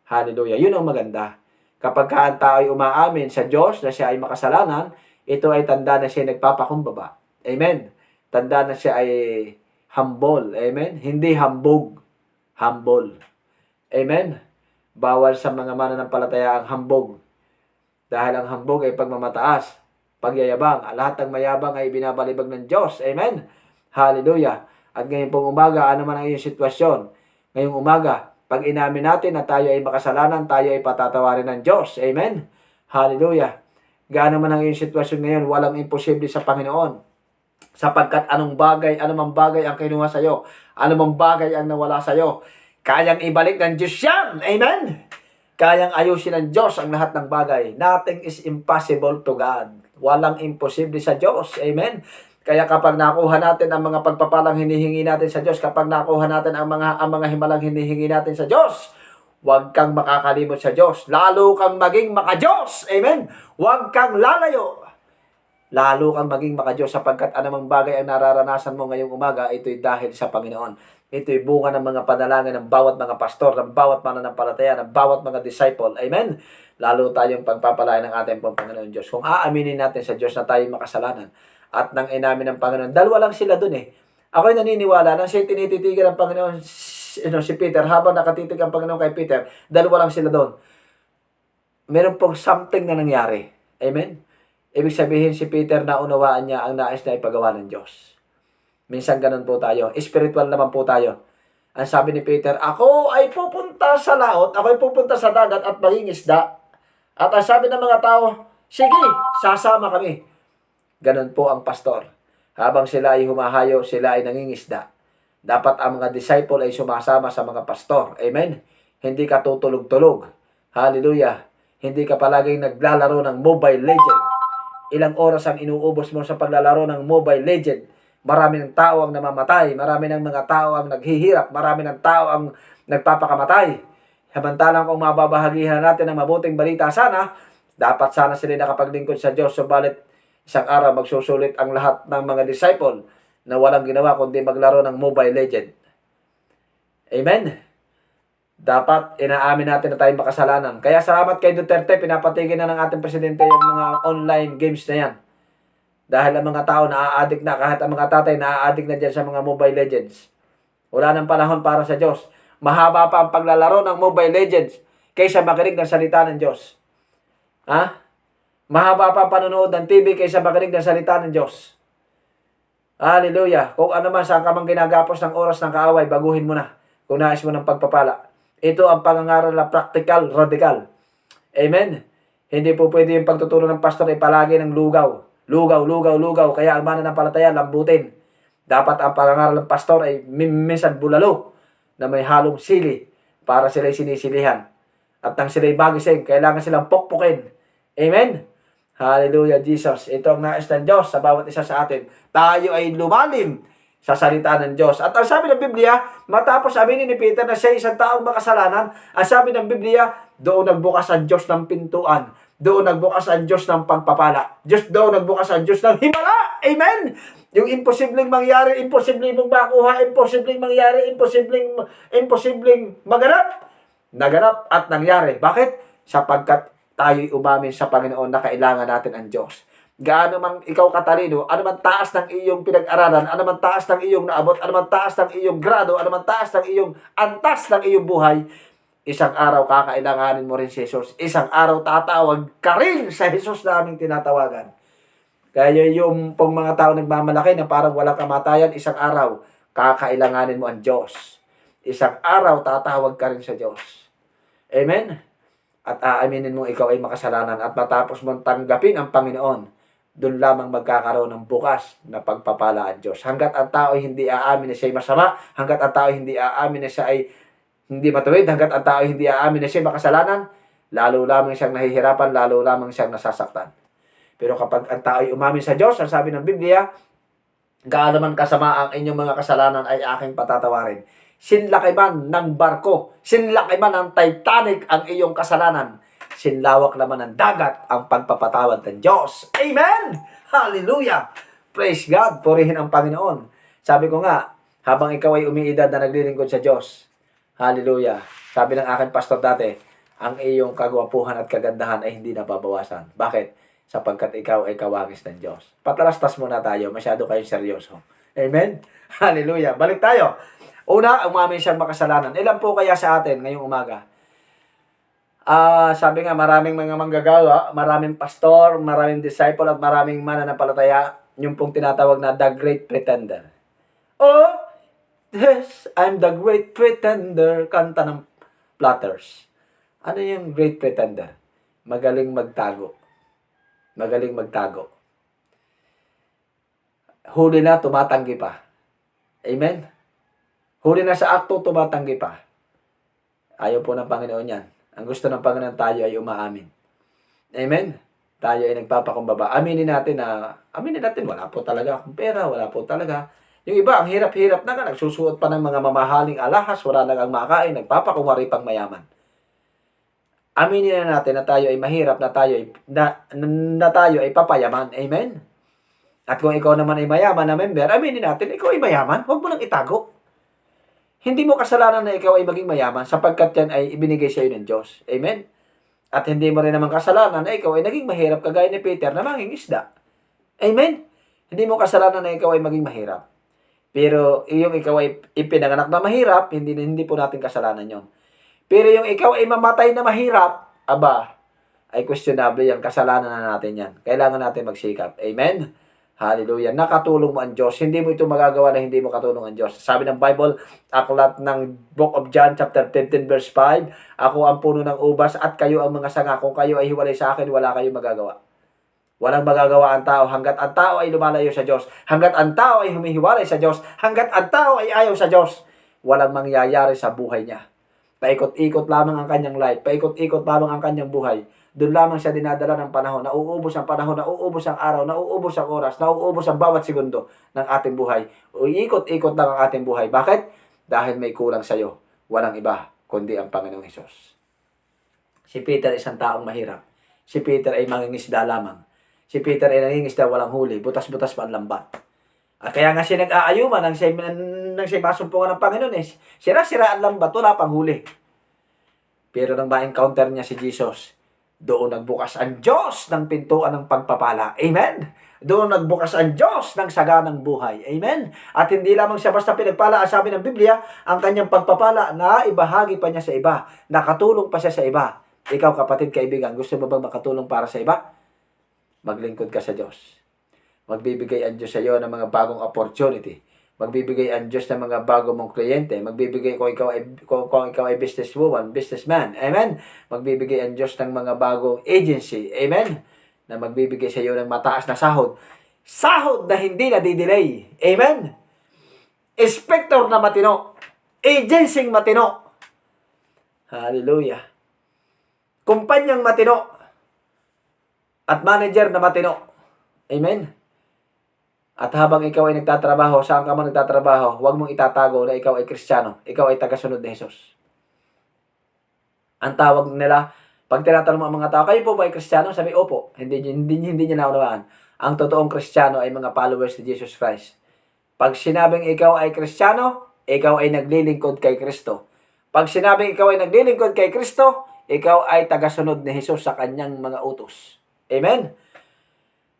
Hallelujah. Yun ang maganda. Kapag ang tao ay umaamin sa Diyos na siya ay makasalanan, ito ay tanda na siya ay nagpapakumbaba. Amen. Tanda na siya ay humble. Amen. Hindi hambog. Humble. Amen. Bawal sa mga mananampalataya ang hambog. Dahil ang hambog ay pagmamataas, pagyayabang. Lahat ng mayabang ay binabalibag ng Diyos. Amen. Hallelujah. At ngayon pong umaga, ano man ang iyong sitwasyon? Ngayong umaga, pag inamin natin na tayo ay makasalanan, tayo ay patatawarin ng Diyos. Amen? Hallelujah. Gaano man ang iyong sitwasyon ngayon, walang imposible sa Panginoon. Sapagkat anumang bagay ang kinuha sa iyo, anumang bagay ang nawala sa iyo, kayang ibalik ng Diyos yan. Amen? Kayang ayusin ng Diyos ang lahat ng bagay. Nothing is impossible to God. Walang imposible sa Diyos. Amen? Kaya kapag nakuha natin ang mga pagpapalang hinihingi natin sa Diyos, kapag nakuha natin ang mga himalang hinihingi natin sa Diyos, huwag kang makakalimot sa Diyos. Lalo kang maging maka-Diyos. Amen? Huwag kang lalayo. Lalo kang maging maka-Diyos sapagkat anumang bagay ang nararanasan mo ngayong umaga, ito'y dahil sa Panginoon. Ito'y bunga ng mga panalangin ng bawat mga pastor, ng bawat mananampalataya, ng bawat mga disciple. Amen? Lalo tayong pagpapalain ng ating Panginoon Diyos. Kung aaminin natin sa Diyos na tayo makasalanan, at nang inamin ng Panginoon, dalawa lang sila dun eh. Ako'y naniniwala na siya tinititigan ng Panginoon, si Peter, habang nakatitig ang Panginoon kay Peter, dalawa lang sila doon. Meron pong something na nangyari. Amen? Ibig sabihin si Peter na unawaan niya ang nais na ipagawa ng Diyos. Minsan ganun po tayo. Spiritual naman po tayo. Ang sabi ni Peter, ako ay pupunta sa laot, ako ay pupunta sa dagat at mangingisda. At ang sabi ng mga tao, sige, sasama kami. Ganun po ang pastor. Habang sila ay humahayo, sila ay nangingisda. Dapat ang mga disciple ay sumasama sa mga pastor. Amen? Hindi ka tutulog-tulog. Hallelujah. Hindi ka palaging naglalaro ng Mobile Legend. Ilang oras ang inuubos mo sa paglalaro ng Mobile Legend. Marami ng tao ang namamatay. Marami ng mga tao ang naghihirap. Marami ng tao ang nagpapakamatay. Samantalang kung mababahagihan natin ang mabuting balita sana, dapat sana sila nakapaglingkod sa Diyos. Subalit, isang araw magsusulit ang lahat ng mga disciple na walang ginawa kundi maglaro ng Mobile Legend. Amen? Dapat inaamin natin na tayo makasalanan. Kaya salamat kay Duterte, pinapatigil na ng ating presidente yung mga online games na yan. Dahil ang mga tao na-a-addict na, kahit ang mga tatay na-a-addict na dyan sa mga Mobile Legends. Wala nang panahon para sa Diyos. Mahaba pa ang paglalaro ng Mobile Legends kaysa makinig ng salita ng Diyos. Ha? Mahaba pa ang panonood ng TV kaysa makinig ng salita ng Diyos. Hallelujah. Kung ano man, saan ka mang ginagapos ng oras ng kaaway, baguhin mo na. Kung nais mo ng pagpapala. Ito ang pangangaral na practical, radical. Amen? Hindi po pwede yung pagtuturo ng pastor ay palagi ng lugaw. Lugaw. Kaya ang mananampalataya, lambutin. Dapat ang pangangaral ng pastor ay minsan bulalo. na may halong sili para sila'y sinisilihan. At nang sila'y magising, kailangan silang pokpokin. Amen? Hallelujah, Jesus. Ito ang nais ng Diyos sa bawat isa sa atin. Tayo ay lumalim sa salita ng Diyos. At ang sabi ng Biblia, matapos aminin ni Peter na siya isang taong makasalanan, ang sabi ng Biblia, doon nagbukas ang Diyos ng pintuan. Doon nagbukas ang Diyos ng pagpapala. Doon nagbukas ang Diyos ng himala. Amen? Yung imposibleng mangyari, imposibleng mong makuha, imposibleng mangyari, imposibleng maganap. Naganap at nangyari. Bakit? Sapagkat tayo'y umamin sa Panginoon na kailangan natin ang Diyos. Gaano man ikaw katalino, ano man taas ng iyong pinag-aralan, ano man taas ng iyong naabot, ano man taas ng iyong grado, ano man taas ng iyong antas ng iyong buhay, isang araw kakailanganin mo rin si Jesus. Isang araw tatawag ka rin sa Jesus na aming tinatawagan. Kaya yung pong mga tao nagmamalaki na parang walang kamatayan, isang araw kakailanganin mo ang Diyos. Isang araw tatawag ka rin sa Diyos. Amen? At aaminin mo ikaw ay makasalanan at matapos mong tanggapin ang Panginoon, doon lamang magkakaroon ng bukas na pagpapala ang Diyos. Hanggat ang tao ay hindi aamin na siya ay masama, hanggat ang tao ay hindi aamin na siya ay hindi matuwid, hanggat ang tao ay hindi aamin na siya ay makasalanan, lalo lamang siyang nahihirapan, lalo lamang siyang nasasaktan. Pero kapag ang tao ay umamin sa Diyos, ang sabi ng Biblia, gaano man kasama ang inyong mga kasalanan ay aking patatawarin. Sinlaki man ng barko, sinlaki man ng Titanic ang iyong kasalanan, sinlawak naman ng dagat ang pagpapatawad ng Diyos. Amen! Hallelujah! Praise God! Purihin ang Panginoon. Sabi ko nga, habang ikaw ay umiidad na naglilingkod sa Diyos, hallelujah! Sabi ng aking pastor dati, ang iyong kagwapuhan at kagandahan ay hindi nababawasan. Bakit? Sapagkat ikaw ay kawangis ng Diyos. Patalastas muna tayo. Masyado kayong seryoso. Amen? Hallelujah! Balik tayo. Una, umamin siyang makasalanan. Ilan po kaya sa atin ngayong umaga? Sabi nga, maraming mga manggagawa, maraming pastor, maraming disciple, at maraming mananampalataya, yung pong tinatawag na the great pretender. Oh, yes, I'm the great pretender, kanta ng Platters. Ano yung great pretender? Magaling magtago. Magaling magtago. Huli na, tumatanggi pa. Amen? Huli na sa akto, tumatanggi pa. Ayaw po ng Panginoon yan. Ang gusto ng Panginoon, tayo ay umaamin. Amen? Tayo ay nagpapakumbaba. Aminin natin, wala po talaga akong pera, wala po talaga. Yung iba, ang hirap-hirap na nga, nagsusuot pa ng mga mamahaling alahas, wala na ang makain, nagpapakumari pang mayaman. Aminin na natin na tayo ay mahirap, na tayo ay papayaman. Amen? At kung ikaw naman ay mayaman na member, aminin natin, ikaw ay mayaman, huwag mo nang itago. Hindi mo kasalanan na ikaw ay maging mayaman sapagkat yan ay ibinigay sa iyo ng Diyos. Amen? At hindi mo rin naman kasalanan na ikaw ay naging mahirap kagaya ni Peter na manging isda. Amen? Hindi mo kasalanan na ikaw ay maging mahirap. Pero yung ikaw ay ipinanganak na mahirap, hindi po natin kasalanan yon. Pero yung ikaw ay mamatay na mahirap, ay questionable yan. Kasalanan na natin yan. Kailangan natin magsikap. Amen? Hallelujah. Nakatulong mo ang Diyos. Hindi mo ito magagawa na hindi mo katulong ang Diyos. Sabi ng Bible, aklat ng Book of John chapter 15 verse 5, ako ang puno ng ubas at kayo ang mga sanga. Kung kayo ay hiwalay sa akin, wala kayong magagawa. Walang magagawa ang tao hanggat ang tao ay lumalayo sa Diyos. Hanggat ang tao ay humihiwalay sa Diyos. Hanggat ang tao ay ayaw sa Diyos. Walang mangyayari sa buhay niya. Paikot-ikot lamang ang kanyang life. Paikot-ikot lamang ang kanyang buhay. Doon lamang siya dinadala ng panahon. Nauubos ang panahon, nauubos ang araw, nauubos ang oras, nauubos ang bawat segundo ng ating buhay. Uikot-ikot lang ang ating buhay. Bakit? Dahil may kulang sa iyo. Walang iba, kundi ang Panginoong Hesus. Si Peter isang taong mahirap. Si Peter ay mangingisda lamang. Si Peter ay nangingisda walang huli. Butas-butas pa ang lambat. Kaya nga siya nag-aayuman nang siya masumpungan ng Panginoon. Sira-sira ang lambat, wala pang huli. Pero nang ma-encounter niya si Jesus, doon nagbukas ang Diyos ng pintuan ng pagpapala. Amen? Doon nagbukas ang Diyos ng saganang buhay. Amen? At hindi lamang siya basta pinagpala, sabi ng Biblia, ang kanyang pagpapala na ibahagi pa niya sa iba. Nakatulong pa siya sa iba. Ikaw, kapatid, kaibigan, gusto mo bang makatulong para sa iba? Maglingkod ka sa Diyos. Magbibigay ang Diyos sa iyo ng mga bagong opportunity. Magbibigay ang Diyos ng mga bago mong kliyente. Magbibigay kung ikaw ay businesswoman, businessman. Amen? Magbibigay ang Diyos ng mga bagong agency. Amen? Na magbibigay sa iyo ng mataas na sahod. Sahod na hindi nadidelay. Amen? Inspector na matino. Agencyng matino. Hallelujah. Kumpanyang matino. At manager na matino. Amen. At habang ikaw ay nagtatrabaho, saan ka man nagtatrabaho, huwag mong itatago na ikaw ay Kristiyano. Ikaw ay tagasunod ni Jesus. Ang tawag nila, pag tinatanong mo ang mga tao, kayo po ba ay Kristiyano? Sabi, opo. Hindi niya naunawaan. Ang totoong Kristiyano ay mga followers ni Jesus Christ. Pag sinabing ikaw ay Kristiyano, ikaw ay naglilingkod kay Kristo. Pag sinabing ikaw ay naglilingkod kay Kristo, ikaw ay tagasunod ni Jesus sa kanyang mga utos. Amen?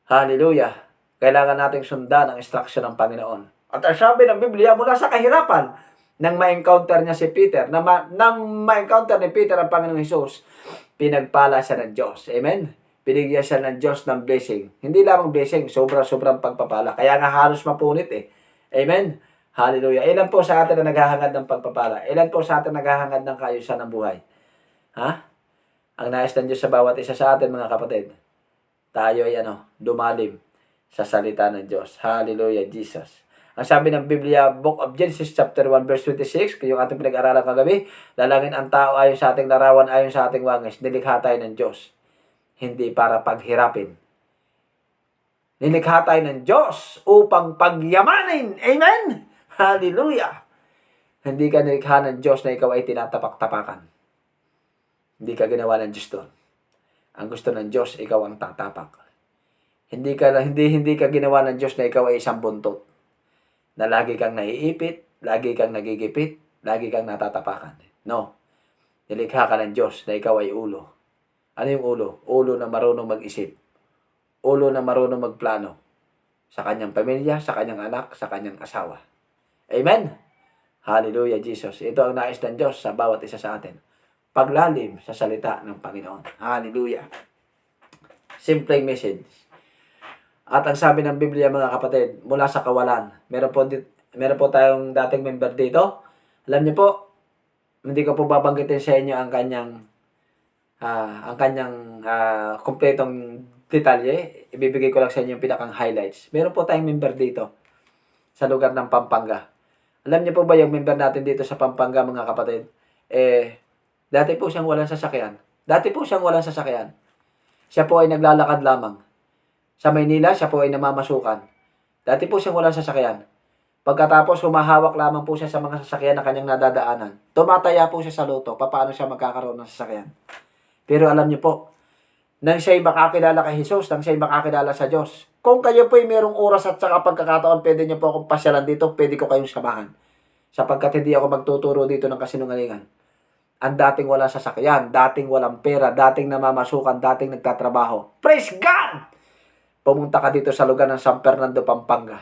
Hallelujah. Kailangan nating sundan ang instruction ng Panginoon. At ang sabi ng Biblia, mula sa kahirapan, nang ma-encounter niya si Peter, nang ma-encounter ni Peter ang Panginoong Jesus, pinagpala siya ng Diyos. Amen? Binigyan siya ng Diyos ng blessing. Hindi lamang blessing, sobrang pagpapala. Kaya nga halos mapunit eh. Amen? Hallelujah. Ilan po sa atin na naghahangad ng pagpapala? Ilan po sa atin naghahangad ng kaayusan ng buhay? Ha? Ang nais ng Diyos sa bawat isa sa atin, mga kapatid, tayo ay lumalim sa salita ng Diyos. Hallelujah, Jesus. Ang sabi ng Biblia, Book of Genesis chapter 1 verse 26, yung ating pinag-aralan kagabi, lalangin ang tao ayon sa ating larawan, ayon sa ating wangis. Nilikha tayo ng Diyos. Hindi para paghirapin. Nilikha tayo ng Diyos upang pagyamanin. Amen? Hallelujah. Hindi ka nilikha ng Diyos na ikaw ay tinatapak-tapakan. Hindi ka ginawa ng Diyos doon. Ang gusto ng Diyos, ikaw ang tatapak. Hindi ka ginawa ng Diyos na ikaw ay isang buntot. Na lagi kang naiipit, lagi kang nagigipit, lagi kang natatapakan. No. Nilikha ka ng Diyos na ikaw ay ulo. Ano yung ulo? Ulo na marunong mag-isip. Ulo na marunong magplano. Sa kanyang pamilya, sa kanyang anak, sa kanyang asawa. Amen? Hallelujah, Jesus. Ito ang nais ng Diyos sa bawat isa sa atin. Paglalim sa salita ng Panginoon. Hallelujah. Simpleng message. At ang sabi ng Biblia, mga kapatid, mula sa kawalan, meron po tayong dating member dito. Alam niyo po, hindi ko po babanggitin sa inyo ang kanyang kumpletong detalye. Ibibigay ko lang sa inyo yung pinakang highlights. Meron po tayong member dito sa lugar ng Pampanga. Alam niyo po ba yung member natin dito sa Pampanga, mga kapatid? Dati po siyang walang sasakyan. Siya po ay naglalakad lamang. Sa Maynila, siya po ay namamasukan. Dati po siyang walang sasakyan. Pagkatapos, humahawak lamang po siya sa mga sasakyan na kanyang nadadaanan. Tumataya po siya sa loto. Paano siya magkakaroon ng sasakyan? Pero alam niyo po, nang siya'y makakilala kay Jesus, nang siya'y makakilala sa Diyos, kung kayo po'y merong oras at saka pagkakataon, pwede niyo po akong pasyalan dito, pwede ko kayong samahan. Sapagkat hindi ako magtuturo dito ng kasinungalingan. Ang dating walang sasakyan, dating walang pera, dating namamasukan, dating nagtatrabaho. Praise God! Pumunta ka dito sa lugar ng San Fernando, Pampanga.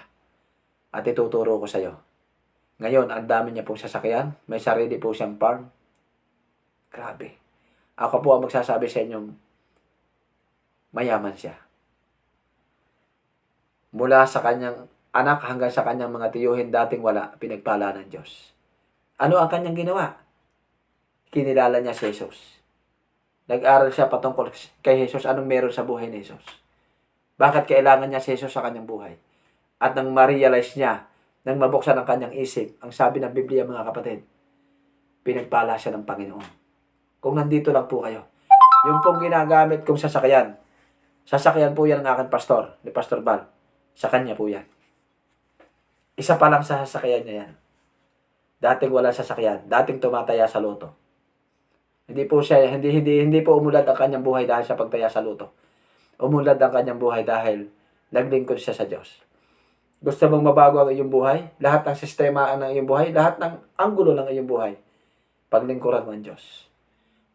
At ituturo ko sa iyo. Ngayon, ang dami niya pong sasakyan. May sarili po siyang farm. Grabe. Ako po ang magsasabi sa inyong mayaman siya. Mula sa kanyang anak hanggang sa kanyang mga tiyuhin, dating wala, pinagpala ng Diyos. Ano ang kanyang ginawa? Kinilala niya si Jesus. Nag-aral siya patungkol kay Jesus. Anong meron sa buhay ni Jesus? Bakit kailangan niya si Jesus sa kanyang buhay? At nang ma-realize niya, nang mabuksan ang kanyang isip, ang sabi ng Biblia, mga kapatid, pinagpala siya ng Panginoon. Kung nandito lang po kayo, yung pong ginagamit kong sasakyan po yan ng aking pastor, ni Pastor Val. Sa kanya po yan. Isa pa lang sa sasakyan niya yan. Dating wala sasakyan, dating tumataya sa loto. Hindi po umulad ang kanyang buhay dahil sa pagtaya sa loto. Umulad ang kanyang buhay dahil naglingkod siya sa Diyos. Gusto mong mabago ang iyong buhay? Lahat ng sistema ng iyong buhay? Lahat ng anggulo ng iyong buhay? Paglingkuran mo ang Diyos.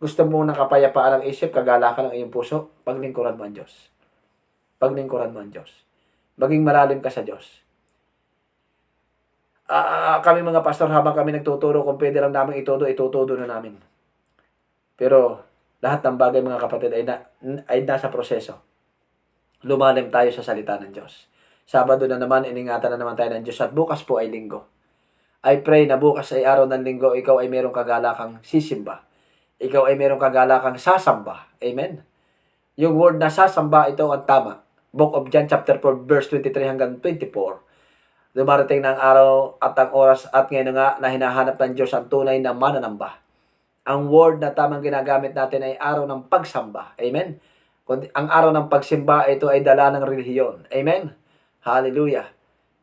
Gusto mo ng kapayapaan ng isip, kagalakan ng iyong puso? Paglingkuran mo ang Diyos. Paglingkuran mo ang Diyos. Maging malalim ka sa Diyos. Kami mga pastor, habang kami nagtuturo, kung pwede lang namin itutudo na namin. Pero lahat ng bagay, mga kapatid, ay nasa proseso. Lumalim tayo sa salita ng Diyos. Sabado na naman, iningatan na naman tayo ng Diyos at bukas po ay linggo. I pray na bukas ay araw ng linggo, ikaw ay merong kagalakang sisimba. Ikaw ay merong kagalakang sasamba. Amen? Yung word na sasamba, ito ang tama. Book of John chapter 4 verse 23 hanggang 24. Dumarating na ang araw at ang oras at ngayon nga na hinahanap ng Diyos ang tunay na mananamba. Ang word na tamang ginagamit natin ay araw ng pagsamba. Amen? Kundi ang araw ng pagsimba, ito ay dala ng relihiyon. Amen? Hallelujah.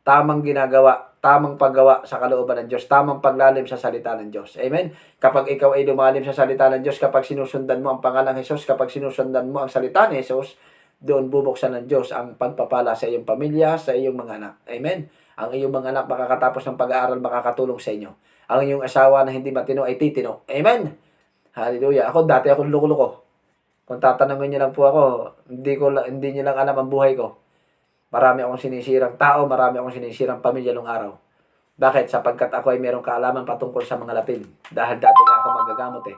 Tamang ginagawa, tamang paggawa sa kalooban ng Diyos, tamang paglalim sa salita ng Diyos. Amen? Kapag ikaw ay lumalim sa salita ng Diyos, kapag sinusundan mo ang pangalang Jesus, kapag sinusundan mo ang salita ni Jesus, doon bubuksan ng Diyos ang pagpapala sa iyong pamilya, sa iyong mga anak. Amen? Ang iyong mga anak makakatapos ng pag-aaral, makakatulong sa inyo. Ang iyong asawa na hindi matino ay titino. Amen? Hallelujah. Dati ako loko-loko. Kung tatanungin niyo lang po ako, hindi niyo lang alam ang buhay ko. Marami akong sinisirang tao, marami akong sinisirang pamilya nung araw. Bakit? Sapagkat ako ay merong kaalaman patungkol sa mga Latin. Dahil dati nga ako magagamot eh.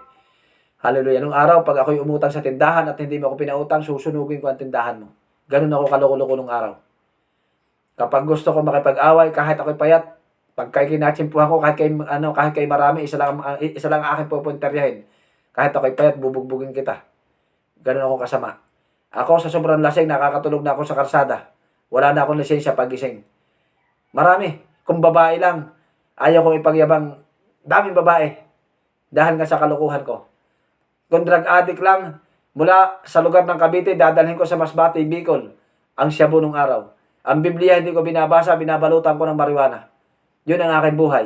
Hallelujah. Nung araw, pag ako'y umutang sa tindahan at hindi mo ako pinautang, susunugin ko ang tindahan mo. Ganun ako kaloko-loko nung araw. Kapag gusto ko makipag-away, kahit ako'y payat, pag kay kinatsimpuhan ko, kahit kay marami, isa lang ang aking pupunteryahin. Kahit ako'y payat, bubugbugin kita. Ganun ako kasama. Ako sa sobrang lasing, nakakatulog na ako sa karsada. Wala na akong lisensya pagising. Marami. Kung babae lang, ayaw kong ipagyabang, daming babae. Dahil nga sa kalokohan ko. Kung drug addict lang, mula sa lugar ng Cavite, dadalhin ko sa Masbate, Bicol, ang Shabu nung araw. Ang Biblia hindi ko binabasa, binabalutan ko ng marijuana. Yun ang aking buhay.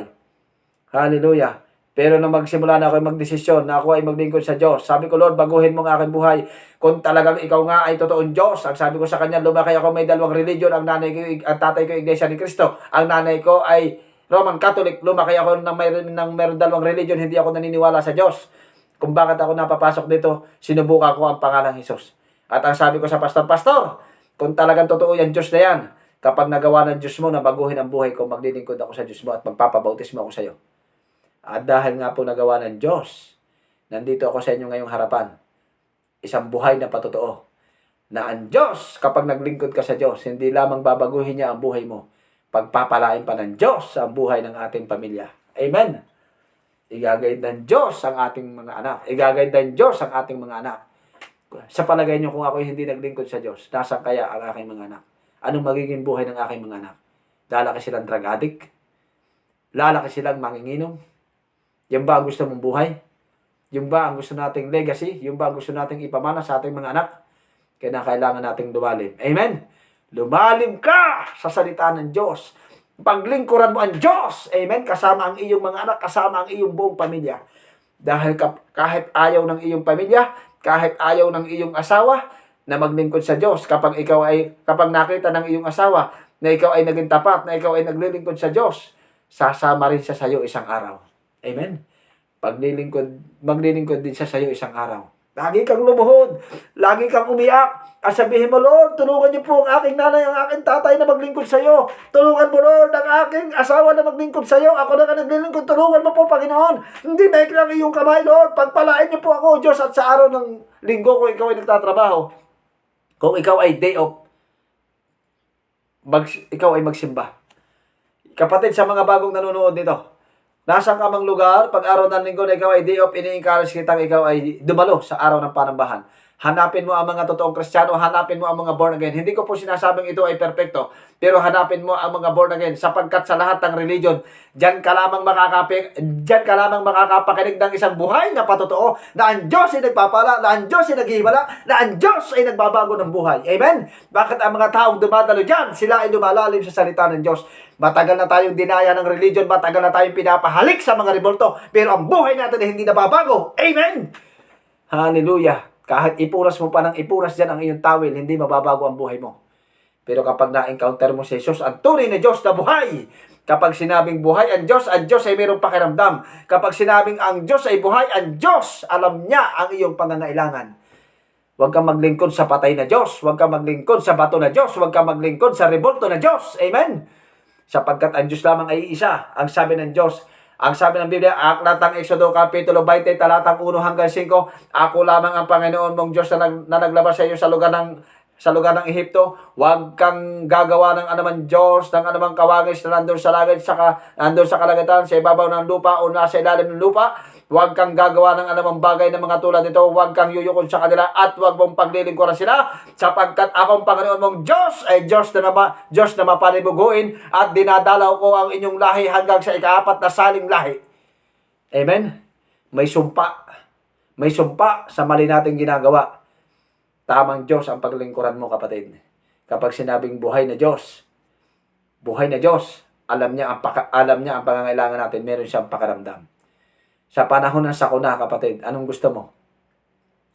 Hallelujah. Pero nung magsimula na ako magdesisyon na ako ay maglingkod sa Diyos, sabi ko, Lord, baguhin mo ang aking buhay. Kung talagang ikaw nga ay totoong Diyos, ang sabi ko sa kanya, lumaki ako may dalawang religion, ang tatay ko Iglesia ni Cristo, ang nanay ko ay Roman Catholic, lumaki ako meron dalawang religion, hindi ako naniniwala sa Diyos. Kung bakit ako napapasok dito, sinubukan ko ang pangalang Jesus. At ang sabi ko sa pastor, kung talagang totoo yan, Diyos na yan, kapag nagawa ng Diyos mo na baguhin ang buhay ko, maglilingkod ako sa Diyos mo at magpapabautismo ako sa iyo. At dahil nga po nagawa ng Diyos, nandito ako sa inyo ngayong harapan. Isang buhay na patotoo. Na ang Diyos, kapag naglingkod ka sa Diyos, hindi lamang babaguhin niya ang buhay mo, pagpapalain pa ng Diyos ang buhay ng ating pamilya. Amen. Igagayad ng Diyos ang ating mga anak. Igagayad ng Diyos ang ating mga anak. Sa palagay niyo, kung ako hindi naglingkod sa Diyos, nasaan kaya ang aking mga anak? Anong magiging buhay ng aking mga anak? Lalaki silang drug addict? Lalaki silang manginginom? Yan ba ang gusto mong buhay? Yung ba ang gusto nating legacy? Yung ba ang gusto nating ipamana sa ating mga anak? Kaya kailangan nating lumalim. Amen? Lumalim ka sa salita ng Diyos. Paglingkuran mo ang Diyos. Amen? Kasama ang iyong mga anak, kasama ang iyong buong pamilya. Dahil kahit ayaw ng iyong pamilya, kahit ayaw ng iyong asawa na maglingkod sa Diyos, kapag nakita ng iyong asawa na ikaw ay naging tapat, na ikaw ay naglilingkod sa Diyos, sasama rin siya sa iyo isang araw. Amen? Maglilingkod din siya sa iyo isang araw. Lagi kang lumuhod, lagi kang umiyak, at sabihin mo, Lord, tulungan niyo po ang aking nanay, ang aking tatay na maglingkod sa iyo. Tulungan mo, Lord, ang aking asawa na maglingkod sa iyo. Ako na naglilingkod, tulungan mo po, Panginoon. Hindi may lang iyong kamay, Lord. Pagpalain niyo po ako, Diyos, at sa araw ng linggo kung ikaw ay nagtatrabaho, kung ikaw ay day off, ikaw ay magsimba. Kapatid, sa mga bagong nanonood nito, nasaan ka mang lugar, pag araw ng linggo na ikaw ay day off, ini-encourage kitang ikaw ay dumalo sa araw ng panambahan. Hanapin mo ang mga totoong Kristiyano, hanapin mo ang mga born again. Hindi ko po sinasabing ito ay perfecto, pero hanapin mo ang mga born again sapagkat sa lahat ng religion, diyan ka lamang makakapakinig ng isang buhay na patotoo na ang Diyos ay nagpapala, na ang Diyos ay naghihimala, na ang Diyos ay nagbabago ng buhay. Amen? Bakit ang mga taong dumadalo diyan, sila ay lumalalim sa salita ng Diyos. Matagal na tayong dinaya ng religion, matagal na tayong pinapahalik sa mga rebulto, pero ang buhay natin ay hindi nababago. Amen? Hallelujah. Kahit ipunas mo pa ng ipunas dyan ang iyong tawil, hindi mababago ang buhay mo. Pero kapag na-encounter mo si Jesus, ang tunay na Diyos na buhay. Kapag sinabing buhay ang Diyos ay mayroong pakiramdam. Kapag sinabing ang Diyos ay buhay, ang Diyos, alam niya ang iyong pangangailangan. Huwag kang maglingkod sa patay na Diyos. Huwag kang maglingkod sa bato na Diyos. Huwag kang maglingkod sa rebulto na Diyos. Amen? Sapagkat ang Diyos lamang ay isa. Ang sabi ng Diyos, ang sabi ng Biblia, Aklat ng Exodo Kapitulo 20, talatang 1 hanggang 5, ako lamang ang Panginoon mong Diyos na naglabas sa iyo sa lugar ng Ehipto. Huwag kang gagawa ng anumang Diyos, ng anumang kawangis na nandun sa langit, nandun sa kalagatan, sa ibabaw ng lupa o nasa ilalim ng lupa. Huwag kang gagawa ng anumang bagay na mga tulad nito. Huwag kang yuyukon sa kanila at huwag mong paglilingkuran sila, sapagkat akong Panginoon mong Diyos ay Diyos na mapanibuguin at dinadalaw ko ang inyong lahi hanggang sa ikaapat na saling lahi. Amen? May sumpa. May sumpa sa mali nating ginagawa. Tamang Diyos ang paglingkuran mo, kapatid. Kapag sinabing buhay na Diyos, alam niya ang pangangailangan natin, meron siyang pakiramdam. Sa panahon ng sakuna, kapatid, anong gusto mo?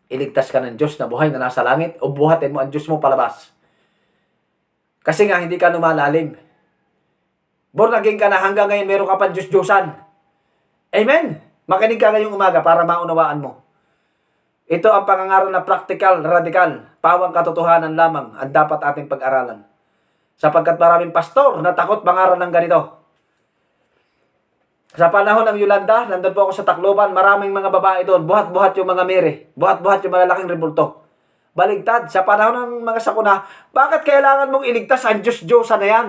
Iligtas ka ng Diyos na buhay na nasa langit o buhatin mo ang Diyos mo palabas? Kasi nga, hindi ka lumalalim. Born again ka na, hanggang ngayon meron ka pang Diyos-Diyosan. Amen? Makinig ka ngayong umaga para maunawaan mo. Ito ang pangangaral na practical, radical, pawang katotohanan lamang ang dapat ating pag-aralan. Sapagkat maraming pastor na takot mangaral ng ganito. Sa panahon ng Yolanda, nandun po ako sa Tacloban, maraming mga babae doon, buhat-buhat yung mga mere, buhat-buhat yung malalaking rebulto. Baligtad, sa panahon ng mga sakuna, bakit kailangan mong iligtas ang Diyos-Diyosa na yan?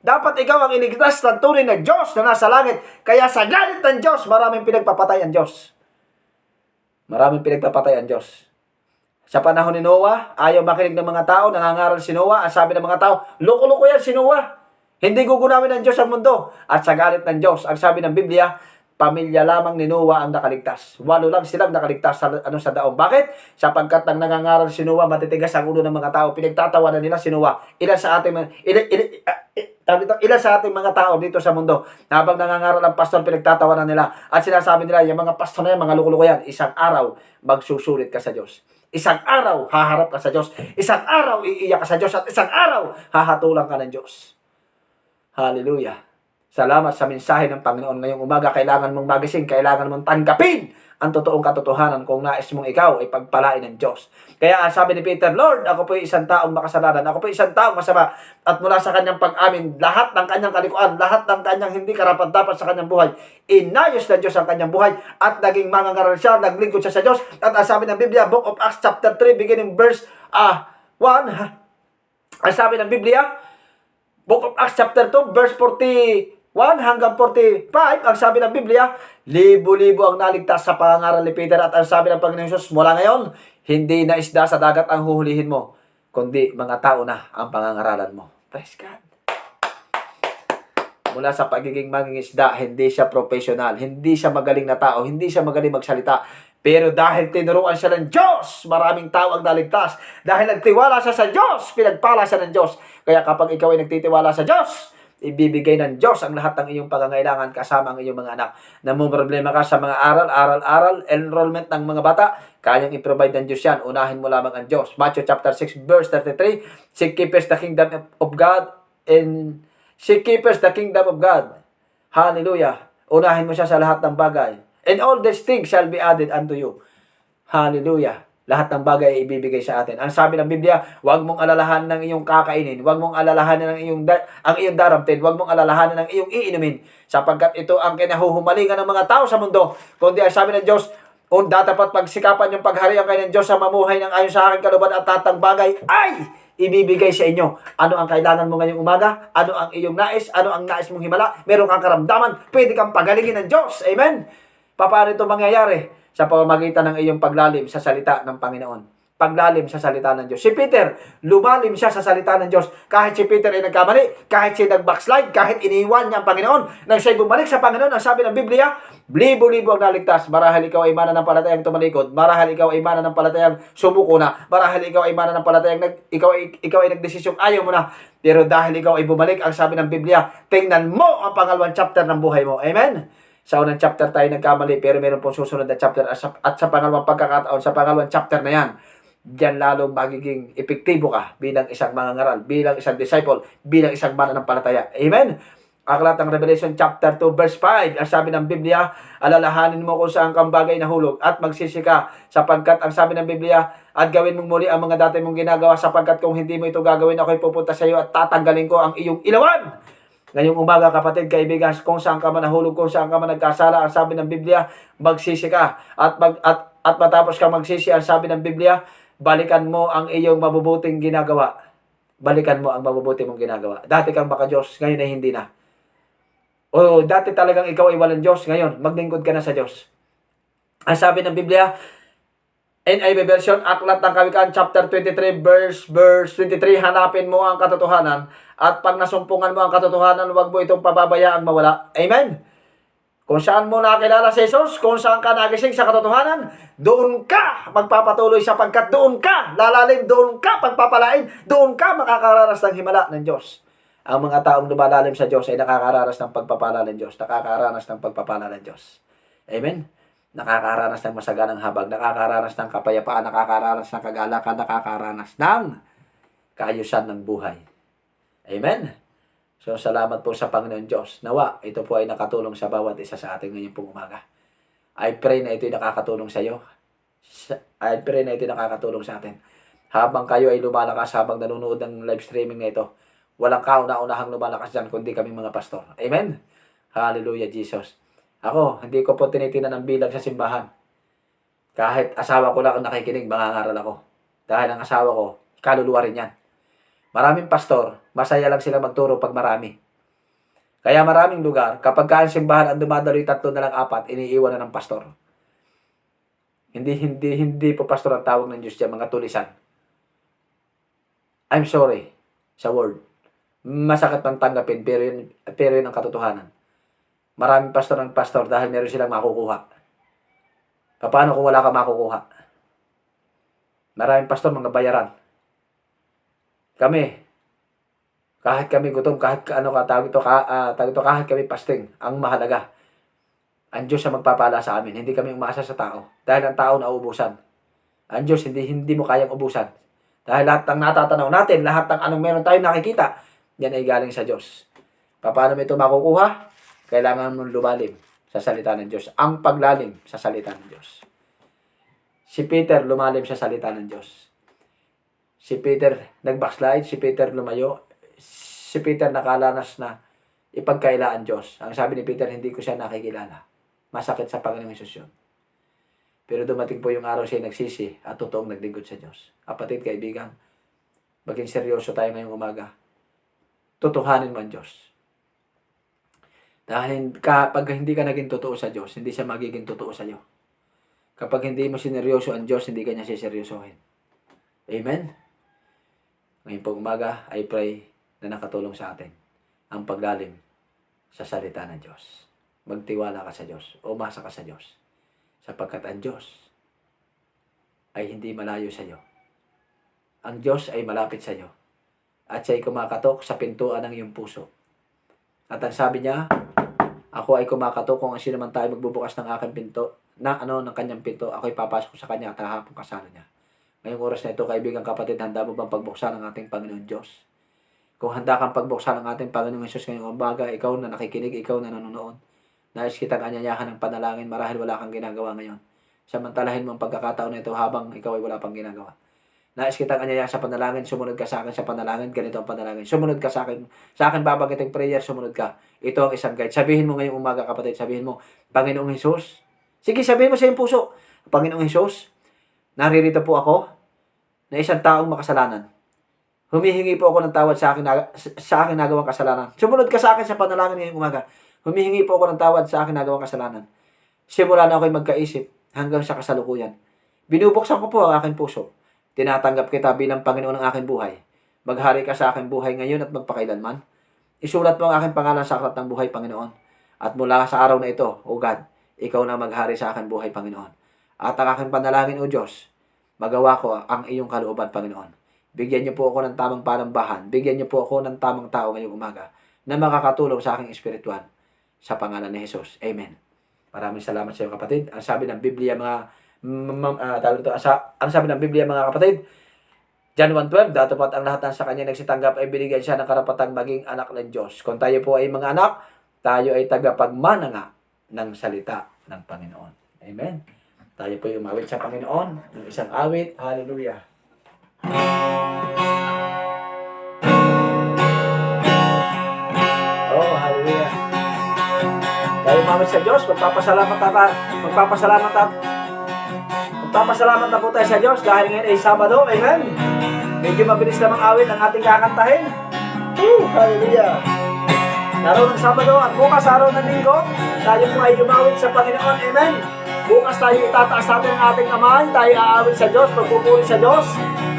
Dapat ikaw ang iligtas ng tunay na Diyos na nasa langit. Kaya sa galit ng Diyos, maraming pinagpapatay ang Diyos. Maraming pinagpapatay ang Diyos. Sa panahon ni Noah, ayaw makinig ng mga tao, nangangaral si Noah. Ang sabi ng mga tao, loko-loko yan si Noah. Hindi gugunawin ng Diyos ang mundo. At sa galit ng Diyos, ang sabi ng Biblia, pamilya lamang ni Noah ang nakaligtas. 8 lang silang nakaligtas sa daong. Bakit? Sapagkat nang nangangaral si Noah, matitigas ang ulo ng mga tao. Pinagtatawanan nila si Noah. Ilan sa ating mga tao dito sa mundo, habang nangangaral ang pastor, pinagtatawanan nila. At sinasabi nila, yung mga pastor na yan, mga loko-loko yan, isang araw, magsusulit ka sa Diyos. Isang araw, haharap ka sa Diyos. Isang araw, iiyak ka sa Diyos. At isang araw, hahatulan ka ng Diyos. Hallelujah. Salamat sa mensahe ng Panginoon ngayong umaga. Kailangan mong magising, kailangan mong tanggapin ang totoong katotohanan kung nais mong ikaw ay pagpalain ng Diyos. Kaya sabi ni Peter, Lord, ako po ay isang taong makasalanan. Ako po ay isang taong masama. At mula sa kanyang pag-amin, lahat ng kanyang kalikuan, lahat ng kanyang hindi karapat-dapat sa kanyang buhay, inayos ng Diyos ang kanyang buhay at naging mangangaral siya, naglingkod siya sa Diyos. At ang sabi ng Biblia, Book of Acts chapter 3, beginning verse 1, ang sabi ng Biblia, Book of Acts chapter 2, verse 41 hanggang 45, ang sabi ng Biblia, libo-libo ang naligtas sa pangangaral ni Peter. At ang sabi ng Panginoon Jesus, mula ngayon, hindi na isda sa dagat ang huhulihin mo, kundi mga tao na ang pangangaralan mo. Praise God. Mula sa pagiging mangingisda, hindi siya professional, hindi siya magaling na tao, hindi siya magaling magsalita. Pero dahil tinuruan siya ng Diyos, maraming tao ang naligtas. Dahil nagtiwala siya sa Diyos, pinagpala siya ng Diyos. Kaya kapag ikaw ay nagtitiwala sa Diyos, ibibigay ng Diyos ang lahat ng iyong pangangailangan kasama ang iyong mga anak. Namumroblema ka sa mga aral, enrollment ng mga bata, kayang i-provide ng Diyos yan. Unahin mo lamang ang Diyos. Matthew chapter 6 verse 33, Seek ye first the kingdom of God and seek ye first the kingdom of God. Hallelujah. Unahin mo siya sa lahat ng bagay. And all these things shall be added unto you. Hallelujah. Lahat ng bagay ay ibibigay sa atin. Ang sabi ng Biblia, huwag mong alalahanin ng iyong kakainin, huwag mong alalahanin ng ang iyong daramtin, huwag mong alalahanin ng iyong iinumin, sapagkat ito ang kinahuhumalingan ng mga tao sa mundo. Kundi ang sabi ng Diyos, kung dapat pagsikapan yung pagharian kayo ng Diyos sa mamuhay ng ayon sa aking kalooban at tatang bagay, ay ibibigay sa inyo. Ano ang kailangan mo ngayong umaga? Ano ang iyong nais? Ano ang nais mong himala? Meron kang karamdaman? Pwede kang pagalingin ng Diyos. Amen? Paano ito mangyayari? Sa pamamagitan ng iyong paglalim sa salita ng Panginoon. Paglalim sa salita ng Diyos. Si Peter, lumalim siya sa salita ng Diyos. Kahit si Peter ay nagkamali, kahit siya nag-backslide, kahit iniwan niya ang Panginoon, nang siya'y bumalik sa Panginoon, ang sabi ng Biblia, libo-libo ang naligtas. Marahil ikaw ay mananampalatayang tumalikod. Marahil ikaw ay mananampalatayang sumuko na. Marahil ikaw ay mananampalatayang ikaw ay nagdesisyong ayaw mo na. Pero dahil ikaw ay bumalik, ang sabi ng Biblia, tingnan mo ang pangalawang chapter ng buhay mo. Amen? Sa unang chapter tayo nagkamali, pero meron pong susunod na chapter at sa pangalawang pagkakataon, sa pangalawang chapter na yan, diyan lalong magiging epektibo ka bilang isang mangangaral, bilang isang disciple, bilang isang mananampalataya. Amen? Aklat ng Revelation chapter 2 verse 5, ang sabi ng Biblia, alalahanin mo kung saan kang bagay nahulog at magsisi ka, sapagkat ang sabi ng Biblia, at gawin mong muli ang mga dati mong ginagawa, sapagkat kung hindi mo ito gagawin, ako'y pupunta sa iyo at tatanggalin ko ang iyong ilawan. Ngayong umaga, kapatid, kaibigan, kung saan ka man nahulog, kung saan ka man nagkasala, ang sabi ng Biblia, magsisi ka. At matapos ka magsisi, ang sabi ng Biblia, balikan mo ang iyong mabubuting ginagawa. Balikan mo ang mabubuti mong ginagawa. Dati kang baka Diyos, ngayon ay hindi na. O dati talagang ikaw ay walang Diyos, ngayon, maglingkod ka na sa Diyos. Ang sabi ng Biblia, NIV version, Aklat ng Kawikaan, chapter 23, verse 23, hanapin mo ang katotohanan, at pag nasumpungan mo ang katotohanan, huwag mo itong pababayaang mawala. Amen? Kung saan mo nakilala si Jesus, kung saan ka nagising sa katotohanan, doon ka magpapatuloy sapagkat doon ka lalalim, doon ka pagpapalain, doon ka makakaranas ng himala ng Diyos. Ang mga taong lumalalim sa Diyos ay nakakaranas ng pagpapala ng Diyos, nakakaranas ng pagpapala ng Diyos. Amen? Nakakaranas ng masaganang habag, nakakaranas ng kapayapaan, nakakaranas ng kagalakan, nakakaranas ng kaayusan ng buhay. Amen? So, salamat po sa Panginoon Diyos. Nawa, ito po ay nakatulong sa bawat isa sa ating ngayong pong umaga. I pray na ito ay nakakatulong sa iyo. I pray na ito ay nakakatulong sa atin. Habang kayo ay lumalakas, habang nanonood ng live streaming na ito, walang kauna-unahang lumalakas dyan, kundi kami mga pastor. Amen? Hallelujah, Jesus. Ako, hindi ko po tinitinan ng bilang sa simbahan. Kahit asawa ko lang ang nakikinig, mangangaral ako. Dahil ang asawa ko, kaluluwa rin yan. Maraming pastor, masaya lang sila magturo pag marami. Kaya maraming lugar, kapag ang simbahan ang dumadaloy 3 na lang 4, iniiwan na ng pastor. Hindi po pastor ang tawag ng Diyos dyan, mga tulisan. I'm sorry sa word. Masakit pang tanggapin, pero yun ang katotohanan. Maraming pastor ng pastor dahil meron silang makukuha. Paano kung wala ka makukuha? Maraming pastor, mga bayaran. Kami, kahit kami gutom, kahit kahit kami fasting, ang mahalaga, ang Diyos ang magpapala sa amin. Hindi kami umaasa sa tao. Dahil ang tao nauubusan. Ang Diyos, hindi mo kayang ubusan. Dahil lahat ng natatanaw natin, lahat ng anong meron tayong nakikita, yan ay galing sa Diyos. Paano mo ito makukuha? Kailangan mong lumalim sa salita ng Diyos. Ang paglalim sa salita ng Diyos. Si Peter lumalim sa salita ng Diyos. Si Peter nag-backslide, si Peter lumayo, si Peter nakalanas na ipagkailaan Diyos. Ang sabi ni Peter, hindi ko siya nakikilala. Masakit sa Panginoong Hesus yun. Pero dumating po yung araw siya nagsisi at totoong naglingkod sa Diyos. Kapatid, kaibigan, maging seryoso tayo ngayong umaga. Tutuhanin mo ang Diyos. Dahil kapag hindi ka naging totoo sa Diyos, hindi siya magiging totoo sa iyo. Kapag hindi mo sineryoso ang Diyos, hindi ka niya siseryosohin. Amen? Ngayon pong umaga, I pray na nakatulong sa atin ang paglalim sa salita ng Diyos. Magtiwala ka sa Diyos. Umasa ka sa Diyos. Sapagkat ang Diyos ay hindi malayo sa iyo. Ang Diyos ay malapit sa iyo. At siya ay kumakatok sa pintuan ng iyong puso. At ang sabi niya, ako ay kumakatok kung sino man tayo magbubukas ng aking pinto, ng kanyang pinto, ako ay papasok sa kanya at hahapong kasalo niya. Ngayong oras na ito, kaibigan kapatid, handa mo bang pagbuksan ang ating Panginoon Diyos? Kung handa kang pagbuksan ang ating Panginoong Hesus ngayong umaga, ikaw na nakikinig, ikaw na nanonood, nais kitang anyayahan ng panalangin marahil wala kang ginagawa ngayon. Samantalahin mo ang pagkakataon na ito habang ikaw ay wala pang ginagawa. Nais kitang anyayahan sa panalangin, sumunod ka sa akin sa panalangin, ganito ang panalangin. Sumunod ka sa akin babanggiting prayer, sumunod ka. Ito ang isang guide. Sabihin mo ngayong umaga kapatid, sabihin mo, Panginoong Hesus, sige sabihin mo sa iyong puso, Panginoong Hesus, naririto po ako na isang taong makasalanan. Humihingi po ako ng tawad sa akin nagawang kasalanan. Sumunod ka sa akin sa panalangin ngayong umaga. Humihingi po ako ng tawad sa akin nagawang kasalanan. Simula na ako'y magkaisip hanggang sa kasalukuyan. Binubuksan ko po ang aking puso. Tinatanggap kita bilang Panginoon ng aking buhay. Maghari ka sa aking buhay ngayon at magpakailanman. Isulat mo ang aking pangalan sa aklat ng buhay, Panginoon. At mula sa araw na ito, O God, ikaw na maghari sa aking buhay, Panginoon. At ang aking panalangin, O Diyos, magawa ko ang iyong kalooban, Panginoon. Bigyan niyo po ako ng tamang panambahan. Bigyan niyo po ako ng tamang tao ngayong umaga na makakatulong sa aking espiritual. Sa pangalan ni Jesus. Amen. Maraming salamat sa iyo, kapatid. Ang sabi ng Biblia, ang sabi ng Biblia, mga kapatid, John 1:12, datapat ang lahat ng sa kanya nagsitanggap ay binigyan siya ng karapatang maging anak ng Diyos. Kung tayo po ay mga anak, tayo ay tagapagmana nga ng salita ng Panginoon. Amen. Tayo po ay umawit sa Panginoon ng isang awit. Hallelujah. Oh, hallelujah. Tayo umawit sa Diyos. Magpapasalamat na po tayo sa Diyos dahil ngayon ay Sabado. Amen. Medyo mabilis lamang awit ang ating kakantahin. Hallelujah. Araw ng Sabado at bukas araw ng Linggo, tayo po ay umawit sa Panginoon. Amen. Bukas tayo itataas natin ang ating kamay, tayo aawit sa Diyos, pagpupuri sa Diyos.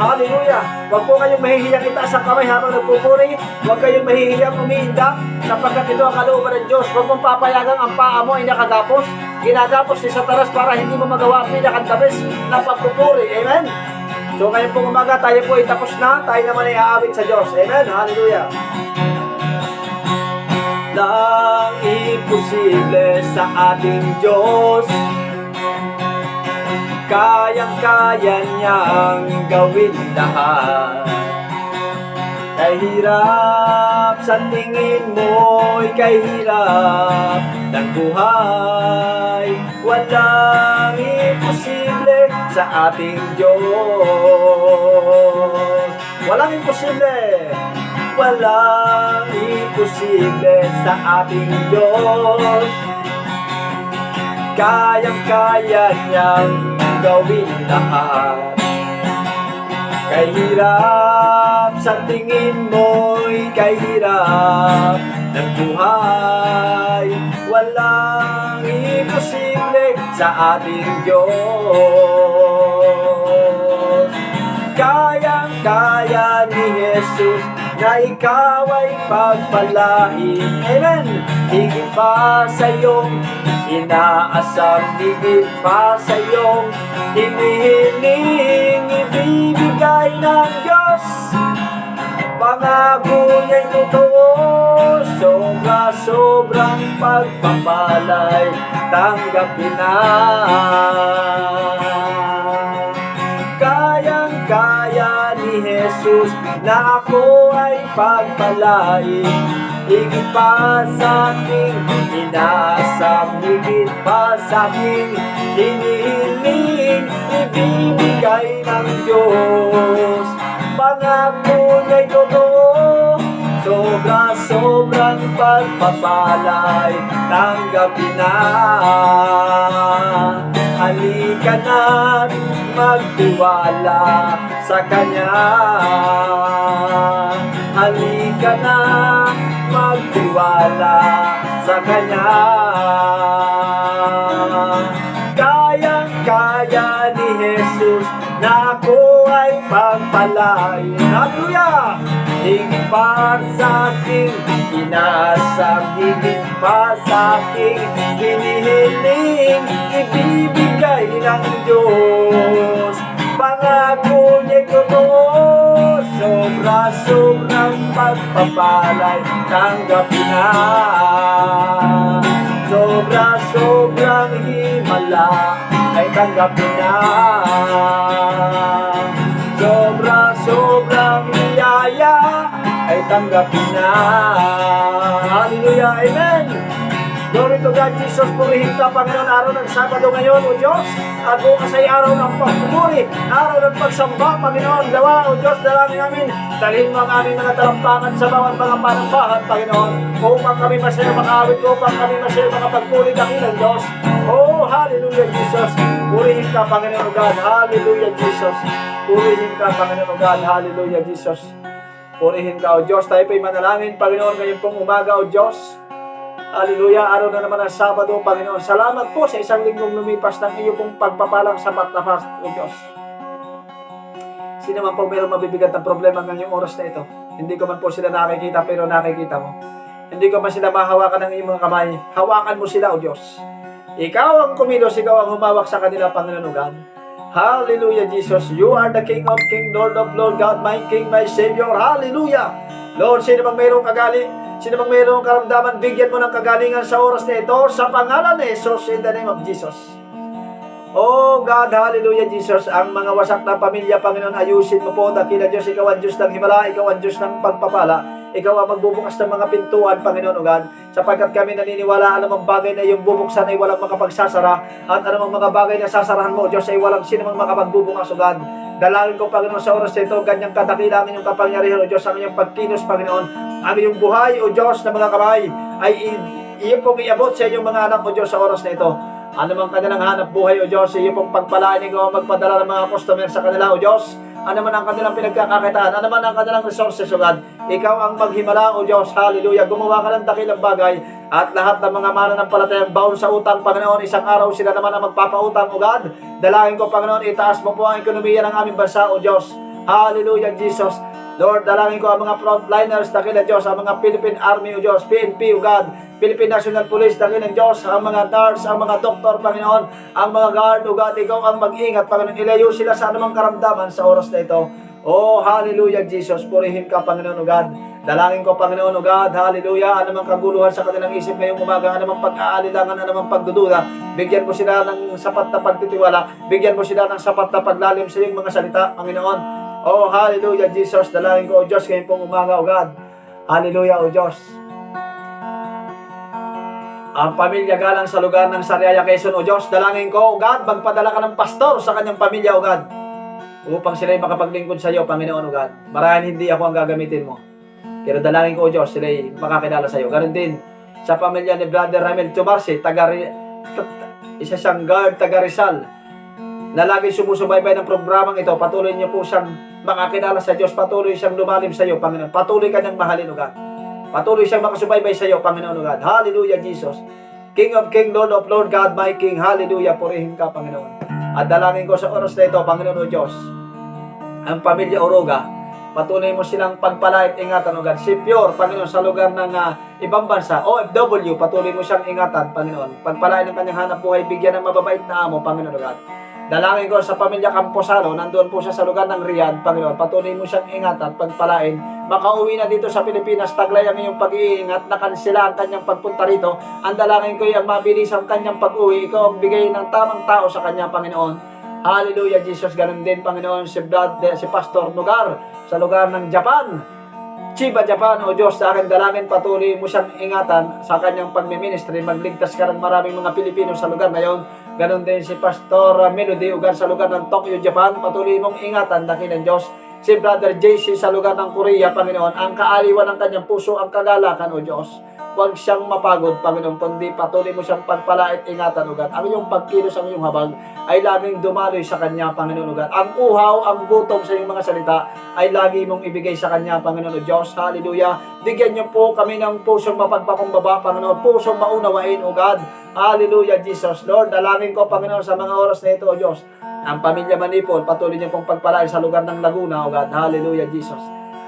Hallelujah! Huwag po kayong mahihiyang itaas ang kamay habang nagpupuri. Huwag kayong mahihiyang umiinda, sapagkat ito ang kalooban ng Diyos. Huwag mong papayagang ang paa mo ay nakagapos. Ginagapos ni Satanas para hindi mo magawa ang pinakandabis na pagpupuri. Amen? So ngayon pong umaga, tayo po ay tapos na. Tayo naman ay aawit sa Diyos. Amen? Hallelujah! Nang imposible sa ating Diyos, kayang-kaya niyang gawin lahat. Kay hirap sa tingin mo'y kay hirap ng buhay, walang imposible sa ating Diyos. Walang imposible, walang imposible sa ating Diyos. Kayang-kaya niyang gawin lahat. Kay hirap sa tingin mo'y kay hirap ng buhay, walang imposible sa ating Diyos. Kayang-kaya ni Jesus na ikaw ay pagpalain. Amen! Higit pa sa iyong inaasam, higit pa sa iyong hinihiling, ibibigay ng Diyos. Pangako niya'y totoo, sobra-sobrang pagpapalay, tanggapin na. Kayang-kaya ni Jesus na ako ay pagpalain, higit pa sa aking inaasam, higit pa sa aking hinihiling, ibibigay ng Diyos. Pangako niya'y totoo, sobra-sobrang pagpapalay, tanggapin na. Halika na't magtiwala sa Kanya. Halika na magtiwala sa Kanya. Kayang-kaya ni Jesus na ako ay pagpalain. Hallelujah! Higit pa sa aking inaasam, higit pa sa aking hinihiling, ibibigay ng Diyos. Pangako niya'y totoo, sobra-sobrang pagpapalay, tanggapin na. Sobra-sobrang himala ay tanggapin na. Sobra-sobrang biyaya ay tanggapin na. Hallelujah, amen. Glory to God, Jesus, purihin ka, Panginoon, araw ng Sabado ngayon, O Diyos. At bukas ay araw ng pagpupuri, araw ng pagsamba, Panginoon. Dawa, O Diyos, dalangin namin, dalhin mo ang aming mga talampakan sa bawat mga panambahan, Panginoon, upang kami masaya makawit, upang kami masaya makapagpuri dakilang Diyos. Oh, hallelujah, Jesus. Purihin ka, Panginoon God. Hallelujah, Jesus. Purihin ka, Panginoon God. Hallelujah, Jesus. Purihin ka, O Diyos. Tayo po'y manalangin, Panginoon, ngayon pong umaga, O Diyos. Hallelujah, araw na naman ng Sabado, Panginoon. Salamat po sa isang linggong lumipas ng iyo pong pagpapalang sapat na fast, O Diyos. Sino man po mayroong mabibigat ng problema ngayong oras na ito, hindi ko man po sila nakikita, pero nakikita mo. Hindi ko man sila mahawakan ng iyong mga kamay. Hawakan mo sila, O Diyos. Ikaw ang kumilos, ikaw ang humawak sa kanila, Panginoon God. Hallelujah, Jesus. You are the King of King, Lord of Lord, God, my King, my Savior. Hallelujah. Lord, sino bang mayroong kagaling? Sino bang mayroong karamdaman? Bigyan mo ng kagalingan sa oras na ito sa pangalan ni Jesus, in the name of Jesus. Oh God, hallelujah, Jesus. Ang mga wasak na pamilya, Panginoon, ayusin mo po. Dakila Diyos, ikaw ang Diyos ng himala, ikaw ang Diyos ng pagpapala. Ikaw ang magbubukas ng mga pintuan, Panginoon, O God, sapagkat kami naniniwala anumang bagay na iyong bubuksan ay walang makapagsasara, at anumang mga bagay na sasarahan mo, O Diyos, ay walang sinumang makapagbubukas, O God. Dalangin ko, Panginoon, sa oras na ito, ganyang kadakila ang inyong kapangyarihan, O Diyos, ang inyong pagkinos, Panginoon, ang inyong buhay, O Diyos, na mga kamay, ay iyo pong iabot sa inyong mga anak, O Diyos, sa oras na ito. Ano mang kanilang hanap buhay, O Diyos, iyo pong pagpalaan, ikaw ang magpadala ng mga customer sa kanila, O Diyos. ano man ang kanilang pinagkakakitaan, ano man ang kanilang resources, O God. Ikaw ang maghimala, O Diyos. Hallelujah. Gumawa ka ng dakilang bagay at lahat ng mga mananampalatayang baon sa utang, Panginoon, isang araw sila naman ang magpapautang, O God. Dalangin ko, Panginoon, itaas mo po ang ekonomiya ng aming bansa, O Diyos. Hallelujah, Jesus. Lord, dalangin ko ang mga frontliners, dakilang Diyos, ang mga Philippine Army, O Diyos, PNP, O God, Philippine National Police, dakilang Diyos, ang mga nurse, ang mga doktor, Panginoon, ang mga guard, O God, ikaw ang mag-ingat, Panginoon, ilayo sila sa anumang karamdaman sa oras na ito. Oh, hallelujah, Jesus, purihin ka, Panginoon, O God. Dalangin ko, Panginoon, O God, hallelujah, anumang kaguluhan sa kanilang isip ngayong umaga, anumang pag-aalilangan, anumang pagdududa, bigyan mo sila ng sapat na pagtitiwala, bigyan mo sila ng sapat na paglalim sa iyong mga salita, Panginoon. Oh, hallelujah, Jesus. Dalangin ko, O Diyos, ngayon pong umaga, O God. Hallelujah, O Diyos. Ang pamilya galang sa lugar ng Sariaya, Quezon, O Diyos, dalangin ko, O God, magpadala ka ng pastor sa kanyang pamilya, O God, upang sila'y makapaglingkod sa iyo, Panginoon, O God. Marahil hindi ako ang gagamitin mo, pero dalangin ko, O Diyos, sila'y makakilala sa iyo. Ganun din sa pamilya ni Brother Ramel Tumarsi, isa siyang guard, taga Rizal, na lagi sumusubaybay ng programang ito. Patuloy niyo po siyang makakilala sa Diyos, patuloy siyang lumalim sa iyo, Panginoon. Patuloy kanyang mahalin, O God. Patuloy siyang makasubaybay sa iyo, Panginoon, O God. Hallelujah, Jesus. King of King, Lord of Lord, God, my King. Hallelujah, purihin ka, Panginoon. At dalangin ko sa oras na ito, Panginoon, O Diyos, ang pamilya Oroga, patuloy mo silang pagpalait, ingatan, O God. Si Pure, Panginoon, sa lugar ng ibang bansa, OFW, patuloy mo siyang ingatan, Panginoon. Pagpalain ng kanyang hanap buhay, bigyan ng mababait na amo, Panginoon, O God. Dalangin ko sa pamilya Camposano, nandoon po siya sa lugar ng Riyadh, Panginoon. Patuloy mo siyang ingatan, pagpalain. Makauwi na dito sa Pilipinas, taglay ang iyong pag-iingat, nakansila ang kanyang pagpunta rito. Ang dalangin ko ay ang mabilis ang kanyang pag-uwi. Ikaw ang bigay ng tamang tao sa kanya, Panginoon. Hallelujah, Jesus. Ganun din, Panginoon, si Pastor Nugar sa lugar ng Japan, Chiba, Japan, O Diyos, sa akin dalangin, patuloy mo siyang ingatan sa kanyang pagmiministry. Magligtas ka ng maraming mga Pilipino sa lugar na yon. Ganon din si Pastor Melody Ugan sa lugar ng Tokyo, Japan. Patuloy mong ingatan, dakilang Diyos. Si Brother JC sa lugar ng Korea, Panginoon. Ang kaaliwan ng kanyang puso, ang kagalakan, O Diyos. Huwag siyang mapagod, Panginoon, kundi patuloy mo siyang pagpalait, ingatan, O God. Ang iyong pagkilos, ang iyong habag ay laging dumaloy sa kanya, Panginoon, O God. Ang uhaw, ang gutom sa iyong mga salita ay lagi mong ibigay sa kanya, Panginoon, O Diyos. Hallelujah. Bigyan niyo po kami ng pusong mapagpakumbaba, Panginoon. Pusong maunawain, O God. Hallelujah, Jesus. Lord, dalangin ko, Panginoon, sa mga oras na ito, O Diyos. Ang pamilya Manipon, patuloy niyo pong pagpalain sa lugar ng Laguna, O God. Hallelujah, Jesus.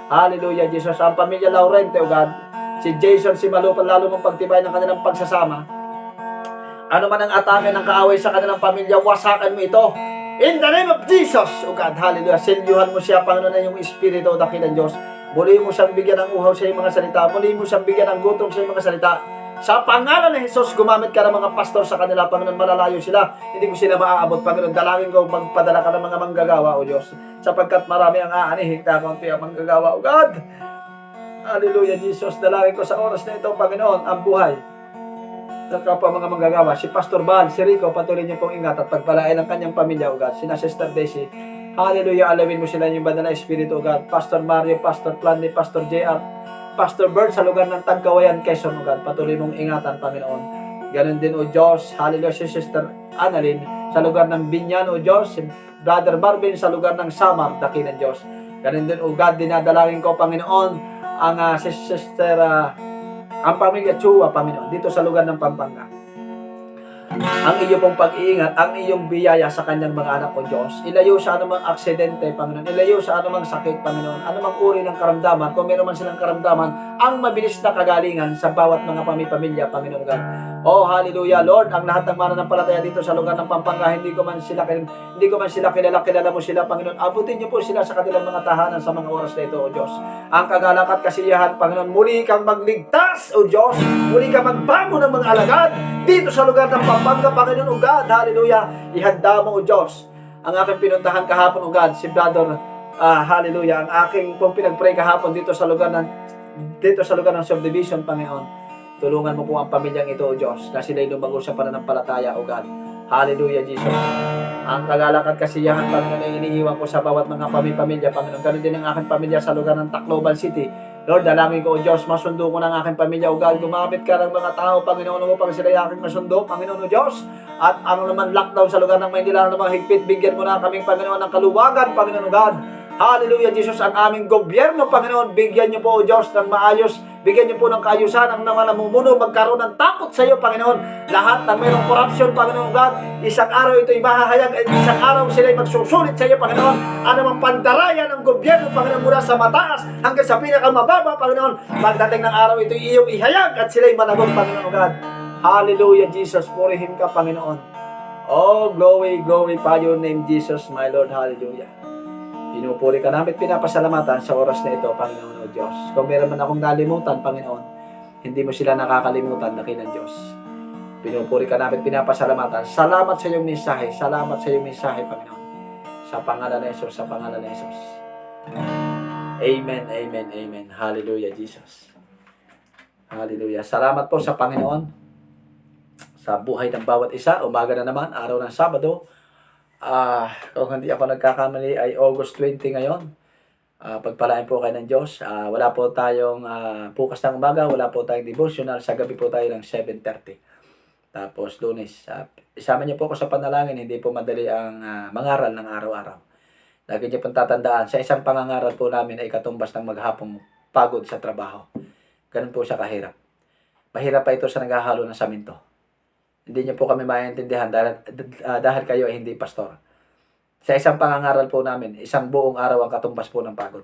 Hallelujah, Jesus. Ang pamilya Laurente, O God. Si Jason, si Malupan, lalo mong pagtibay ng kanilang pagsasama. Ano man ang atake ng kaaway sa kanilang pamilya, wasakan mo ito. In the name of Jesus, O God, hallelujah. Silyuhan mo siya, Panginoon, na yung Espiritu, dakilang Diyos. Muli mo siyang bigyan ng uhaw sa iyong mga salita. Muli mo siyang bigyan ng gutom sa iyong mga salita. Sa pangalan ni Jesus, gumamit ka ng mga pastor sa kanila, Panginoon, malalayo sila. Hindi ko sila maaabot, Panginoon. Dalangin ko, magpadala ka ng mga manggagawa, O Diyos. Sapagkat marami ang aanihin ka, konti ang manggagawa, O God. Hallelujah, Jesus. Dalangin ko sa oras na ito, Panginoon, ang buhay ng kapwa mga manggagawa. Si Pastor Bal, si Rico, patuloy niyo pong ingat at pagpalain ang kanyang pamilya, O God. Sina Sister Daisy, hallelujah, alawin mo sila yung banal na Espiritu, O God. Pastor Mario, Pastor Planny, Pastor JR, Pastor Bird sa lugar ng Tangkawayan, Quezon, O God. Patuloy mong ingatan, Panginoon. Ganon din, O Diyos, hallelujah, si Sister Annalyn sa lugar ng Binyan, O Diyos. Si Brother Marvin sa lugar ng Samar, dakilang Diyos. Ganon din, O God, dinadalangin ko, Panginoon, ang si Sister, ang pamilya Chua, Panginoon, dito sa lugar ng Pampanga. Ang iyo pong pag-iingat, ang iyong biyaya sa kanyang mga anak, O Diyos. Ilayo sa anumang aksidente, Panginoon. Ilayo sa anumang sakit, Panginoon. Anumang uri ng karamdaman, kung meron man silang karamdaman, ang mabilis na kagalingan sa bawat mga pamilya, Panginoon God. Oh, hallelujah, Lord. Ang lahat ng mananampalataya dito sa lugar ng Pampanga, hindi ko man sila kilala mo sila, Panginoon. Abutin niyo po sila sa kanilang mga tahanan sa mga oras na ito, O Diyos. Ang kagalakan at kasiyahan, Panginoon, muli kang magligtas, O Diyos. Muli kang magbago ng mga alagad dito sa lugar ng Pampanga, Panginoon, O God. Hallelujah. Ihanda mo, O Diyos, ang aking pinuntahan kahapon, O God, si Brother, hallelujah, ang aking pong pinag-pray kahapon dito sa lugar ng subdivision, Panginoon. Tulungan mo po ang pamilyang ito, O Diyos, na sila'y lumago sa pananampalataya, O God. Hallelujah, Jesus. Ang kagalak at kasiyahan, Panginoon, ay iniiwan ko sa bawat mga pamilya, Panginoon. Ganun din ang aking pamilya sa lugar ng Tacloban City. Lord, dalangin ko, O Diyos, masundo ko ng aking pamilya, O God. Gumamit ka ng mga tao, Panginoon, upang sila'y aking masundo, Panginoon, O Diyos. At ang naman lockdown sa lugar ng Maynila, ang namang higpit, bigyan mo na kaming, Panginoon, ng kaluwagan, Panginoon, O God. Hallelujah, Jesus, ang aming gobyerno, Panginoon, bigyan niyo po, O Diyos, ng maayos, bigyan niyo po ng kaayusan ang naman namumuno, magkaroon ng takot sa iyo, Panginoon. Lahat ng mayroong corruption, Panginoon God, isang araw ito'y mahahayag at isang araw sila'y magsusulit sa iyo, Panginoon. Ano mang pandaraya ng gobyerno, Panginoon, mula sa mataas hanggang sa pinakamababa, Panginoon, pagdating ng araw ito'y iyong ihayag at sila'y managot, Panginoon God. Hallelujah, Jesus, purihin ka, Panginoon. Oh, glory, glorify your name, Jesus, my Lord. Hallelujah. Pinupuri ka namin, pinapasalamatan sa oras na ito, Panginoon o Diyos. Kung meron man akong nalimutan, Panginoon, hindi mo sila nakakalimutan, dakilang Diyos. Pinupuri ka namin, pinapasalamatan. Salamat sa iyong mensahe, salamat sa iyong mensahe, Panginoon. Sa pangalan ni Jesus, sa pangalan ni Jesus. Amen, amen, amen. Hallelujah, Jesus. Hallelujah. Salamat po sa Panginoon sa buhay ng bawat isa. Umaga na naman, araw ng Sabado. Kung hindi ako nagkakamali ay August 20 ngayon. Pagpalain po kayo ng Diyos. Wala po tayong bukas ng umaga, wala po tayong devotional. Sa gabi po tayo ng 7:30. Tapos Lunes. Isama niyo po ako sa panalangin. Hindi po madali ang mangaral ng araw-araw. Lagi niyo pong tatandaan, sa isang pangangaral po namin ay katumbas ng maghapong pagod sa trabaho. Ganun po siya kahirap. Mahirap pa ito sa naghahalo ng saminto. Hindi niyo po kami maintindihan dahil kayo ay hindi pastor. Sa isang pangangaral po namin, isang buong araw ang katumbas po ng pagod.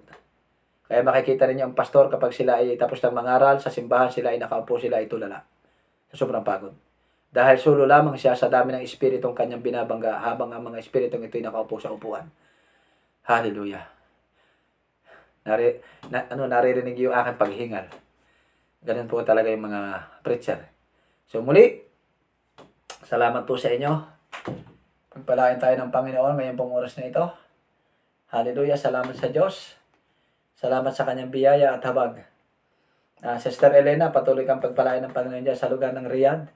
Kaya makikita niyo ang pastor kapag sila ay tapos ng mangaral, sa simbahan sila ay nakaupo, sila ay tulala. Sa sobrang pagod. Dahil solo lamang siya sa dami ng espiritong kanyang binabangga habang ang mga espiritong ito ay nakaupo sa upuan. Hallelujah. Naririnig yung aking paghingal. Ganun po talaga yung mga preacher. So muli, salamat po sa inyo. Pagpalain tayo ng Panginoon ngayong pong oras na ito. Hallelujah. Salamat sa Diyos. Salamat sa kanyang biyaya at habag. Sister Elena, patuloy kang pagpalain ng Panginoon dyan sa lugar ng Riyadh.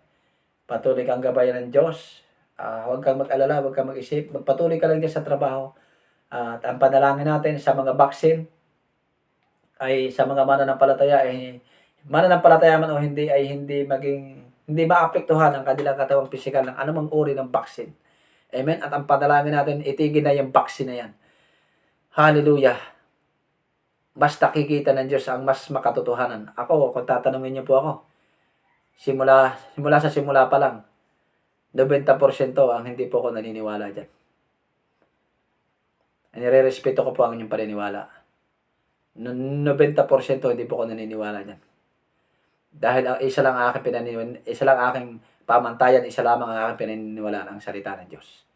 Patuloy kang gabayan ng Diyos. Huwag kang mag-alala, huwag kang mag-isip. Magpatuloy ka lang dyan sa trabaho. At ang panalangin natin sa mga vaccine ay sa mga mananampalataya ay mananampalataya man o hindi ay hindi maapektuhan ang kanilang katawang pisikal ng anumang uri ng vaccine. Amen? At ang panalangin natin, itigil na yung vaccine na yan. Hallelujah. Basta kikita ng Diyos ang mas makatotohanan. Ako, kung tatanungin niyo po ako, simula pa lang, 90% ang hindi po ako naniniwala dyan. Nire-respeto ko po ang inyong paniniwala. 90% hindi po ako naniniwala dyan. Dahil isa lang aking pamantayan, isa lamang ang aking pinaniniwalaan ang salita ng Diyos.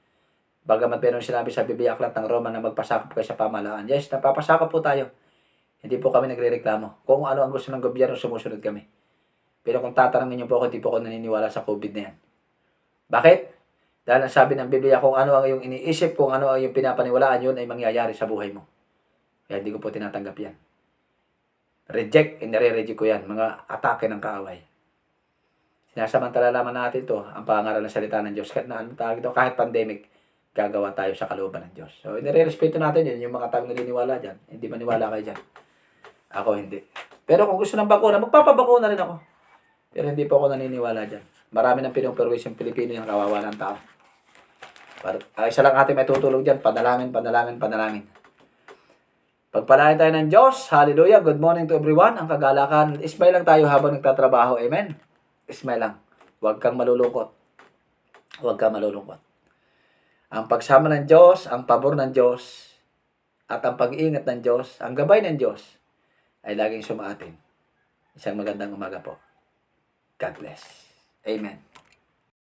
Bagamat meron sinabi sa Biblia aklat ng Roma na magpasakop kayo sa pamahalaan. Yes, napapasakop po tayo. Hindi po kami nagrereklamo. Kung ano ang gusto ng gobyerno, sumusunod kami. Pero kung tatanungin niyo po ako, hindi po ako naniniwala sa COVID na yan. Bakit? Dahil ang sabi ng Biblia, kung ano ang iyong iniisip, kung ano ang iyong pinapaniwalaan, yun ay mangyayari sa buhay mo. Kaya hindi ko po tinatanggap yan. Reject, nire-reject ko yan. Mga atake ng kaaway. Sinasamantala lamang natin ito, ang pangaral ng salita ng Diyos. Kahit pandemic, gagawa tayo sa kalooban ng Diyos. So, nire-respeto natin yun. Yung mga taong naniniwala dyan, hindi maniwala kayo dyan. Ako hindi. Pero kung gusto ng bakuna, magpapabakuna rin ako. Pero hindi po ako naniniwala dyan. Marami ng pinuperwis yung Pilipino yung kawawa ng tao. Isa lang ating may tutulog dyan, panalangin. Pagpalain tayo ng Diyos. Hallelujah. Good morning to everyone. Ang kagalakan, ismay lang tayo habang nagtatrabaho. Amen. Ismay lang. Huwag kang malulungkot. Ang pagsama ng Diyos, ang pabor ng Diyos, at ang pag-iingat ng Diyos, ang gabay ng Diyos, ay laging sumaatin. Isang magandang umaga po. God bless. Amen.